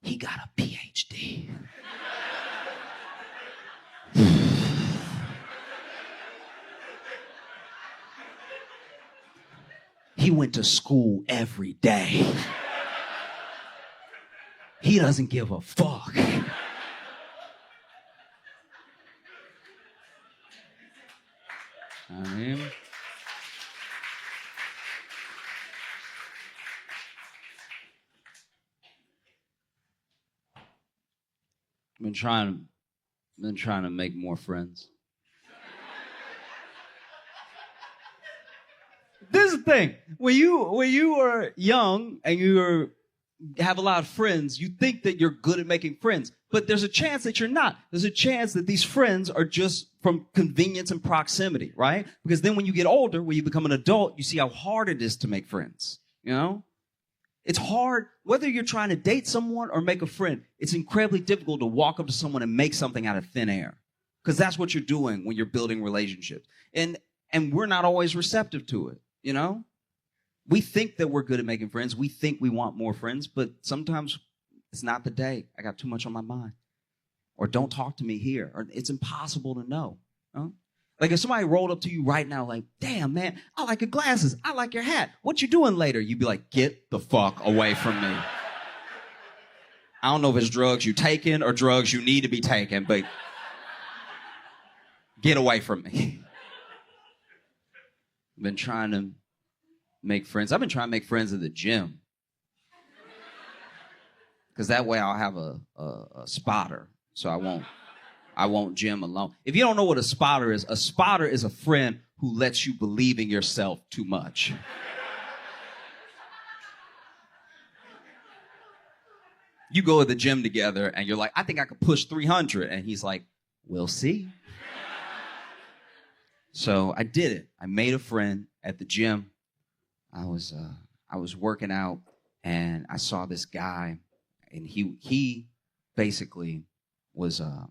he got a PhD. He went to school every day. He doesn't give a fuck. I mean, I've been trying to make more friends. This is the thing. When you are young and you have a lot of friends, you think that you're good at making friends. But there's a chance that you're not. There's a chance that these friends are just from convenience and proximity, right? Because then when you get older, when you become an adult, you see how hard it is to make friends, you know? It's hard, whether you're trying to date someone or make a friend, it's incredibly difficult to walk up to someone and make something out of thin air. Because that's what you're doing when you're building relationships. And we're not always receptive to it, you know? We think that we're good at making friends. We think we want more friends, but sometimes it's not the day. I got too much on my mind. Or don't talk to me here. Or it's impossible to know. Huh? Like if somebody rolled up to you right now like, damn, man, I like your glasses. I like your hat. What you doing later? You'd be like, get the fuck away from me. I don't know if it's drugs you taking or drugs you need to be taking, but get away from me. I've been trying to make friends. I've been trying to make friends at the gym. Because that way I'll have a spotter. So I won't gym alone. If you don't know what a spotter is a friend who lets you believe in yourself too much. You go to the gym together and you're like, I think I could push 300. And he's like, we'll see. So I did it. I made a friend at the gym. I was working out and I saw this guy, and he basically was on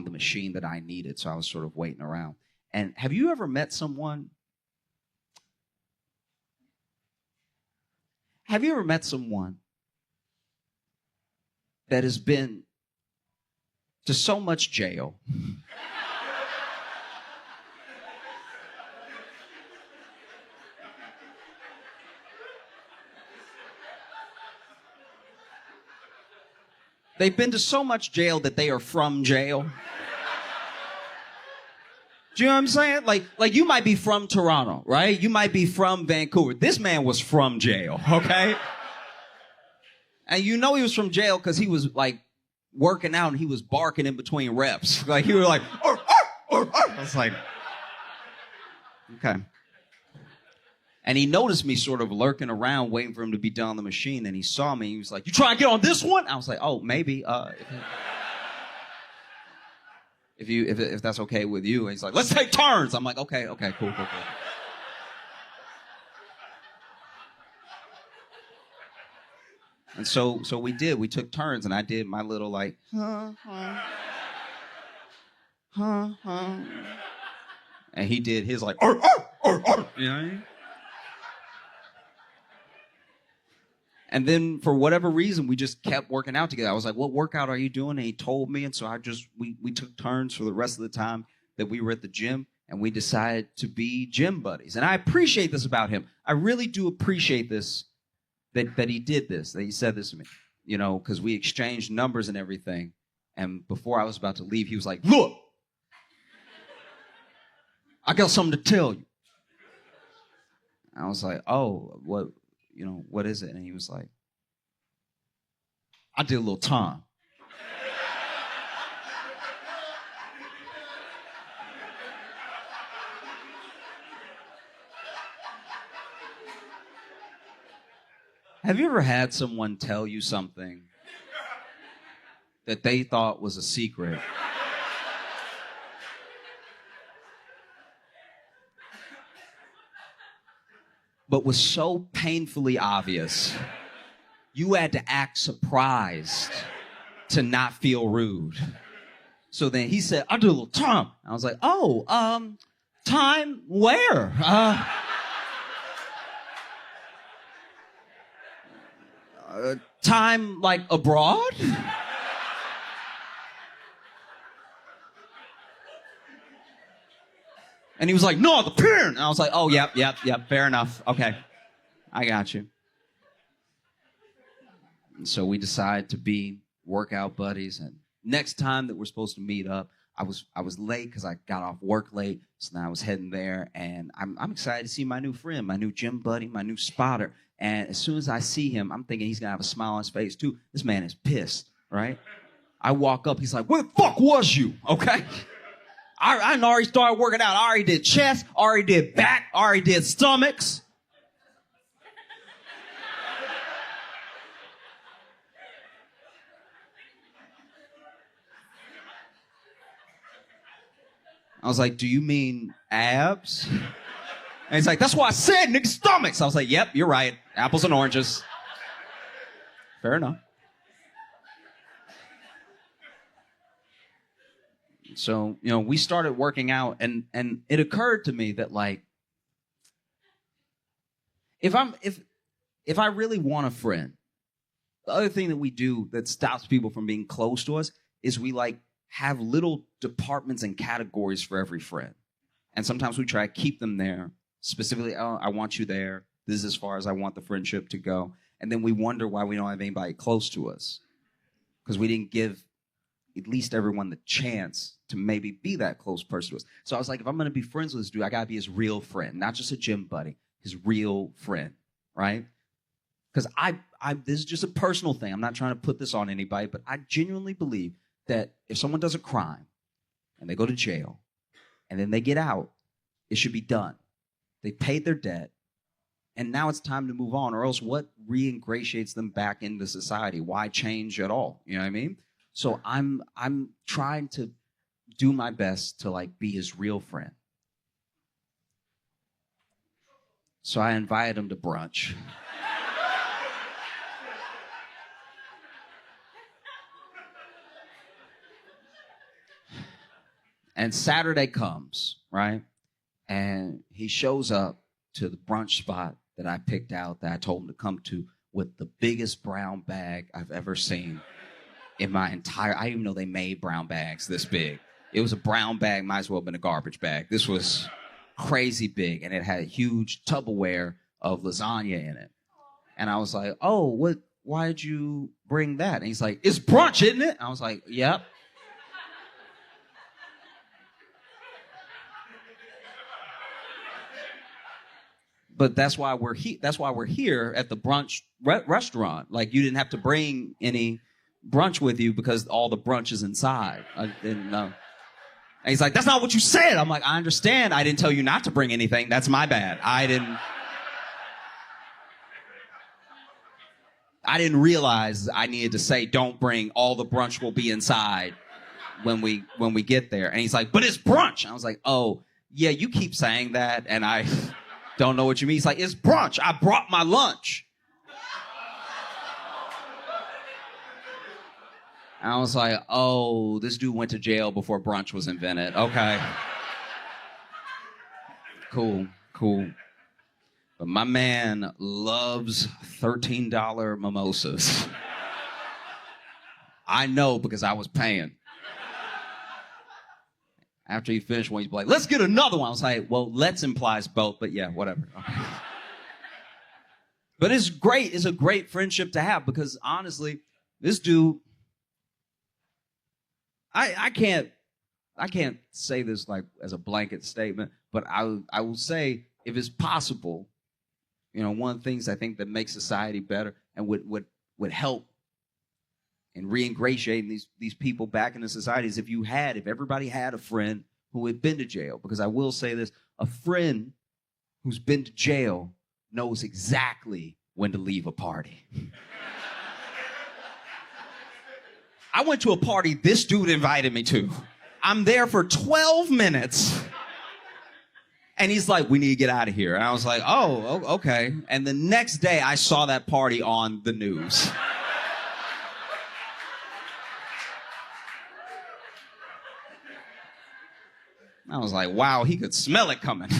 the machine that I needed, so I was sort of waiting around. And have you ever met someone? Have you ever met someone that has been to so much jail? They've been to so much jail that they are from jail. Do you know what I'm saying? Like you might be from Toronto, right? You might be from Vancouver. This man was from jail, okay? And you know he was from jail because he was like working out and he was barking in between reps. Like he was like, arr, arr, arr, arr. I was like, okay. And he noticed me sort of lurking around, waiting for him to be done on the machine. And he saw me. He was like, "You trying to get on this one?" I was like, "Oh, maybe. If that's okay with you." And he's like, "Let's take turns." I'm like, "Okay, cool." And so we did. We took turns, and I did my little like, and he did his like, arr, arr, arr, arr. You know what I mean? And then for whatever reason, we just kept working out together. I was like, "What workout are you doing?" And he told me. And so we took turns for the rest of the time that we were at the gym, and we decided to be gym buddies. And I appreciate this about him. I really do appreciate this, that he did this, that he said this to me, you know, because we exchanged numbers and everything. And before I was about to leave, he was like, "Look, I got something to tell you." I was like, "Oh, what? You know, what is it?" And he was like, "I did a little time." Have you ever had someone tell you something that they thought was a secret? But was so painfully obvious, you had to act surprised to not feel rude. So then he said, "I did a little time." I was like, "Oh, time where?" Time like abroad? And he was like, "No, the pen." And I was like, "Oh, yep, fair enough. Okay, I got you." And so we decided to be workout buddies. And next time that we're supposed to meet up, I was late because I got off work late. So now I was heading there, and I'm excited to see my new friend, my new gym buddy, my new spotter. And as soon as I see him, I'm thinking he's gonna have a smile on his face too. This man is pissed, right? I walk up, he's like, "Where the fuck was you?" Okay. I already started working out. I already did chest, already did back, already did stomachs. I was like, "Do you mean abs?" And he's like, "That's what I said, nigga, stomachs." I was like, "Yep, you're right. Apples and oranges." Fair enough. So, you know, we started working out, and it occurred to me that like, if I really want a friend, the other thing that we do that stops people from being close to us is we like have little departments and categories for every friend. And sometimes we try to keep them there. Specifically, "Oh, I want you there. This is as far as I want the friendship to go." And then we wonder why we don't have anybody close to us, because we didn't give at least everyone the chance to maybe be that close person to us. So I was like, if I'm going to be friends with this dude, I got to be his real friend, not just a gym buddy, his real friend, right? Because this is just a personal thing. I'm not trying to put this on anybody, but I genuinely believe that if someone does a crime and they go to jail and then they get out, it should be done. They paid their debt, and now it's time to move on, or else what reingratiates them back into society? Why change at all? You know what I mean? So I'm trying to do my best to like be his real friend. So I invited him to brunch. And Saturday comes, right? And he shows up to the brunch spot that I picked out, that I told him to come to, with the biggest brown bag I've ever seen in my entire, I didn't even know they made brown bags this big. It was a brown bag, might as well have been a garbage bag. This was crazy big, and it had a huge Tupperware of lasagna in it. And I was like, "Oh, why'd you bring that?" And he's like, "It's brunch, isn't it?" I was like, "Yep." But that's why we're here at the brunch restaurant. Like, you didn't have to bring any brunch with you because all the brunch is inside. I didn't know. And he's like, that's not what you said. I'm like, I understand. I didn't tell you not to bring anything. That's my bad. I didn't realize I needed to say, don't bring, all the brunch will be inside when we get there. And he's like, but it's brunch. I was like, oh, yeah, you keep saying that, and I don't know what you mean. He's like, it's brunch. I brought my lunch. And I was like, oh, this dude went to jail before brunch was invented. Okay. Cool. But my man loves $13 mimosas. I know because I was paying. After he finished one, he's like, let's get another one. I was like, well, let's implies both, but yeah, whatever. Okay. But it's great. It's a great friendship to have because honestly, this dude, I can't say this like as a blanket statement, but I will say, if it's possible, you know, one of the things I think that makes society better and would help in reingratiating these people back into society is if everybody had a friend who had been to jail. Because I will say this, a friend who's been to jail knows exactly when to leave a party. I went to a party this dude invited me to. I'm there for 12 minutes. And he's like, we need to get out of here. And I was like, oh, okay. And the next day, I saw that party on the news. I was like, wow, he could smell it coming.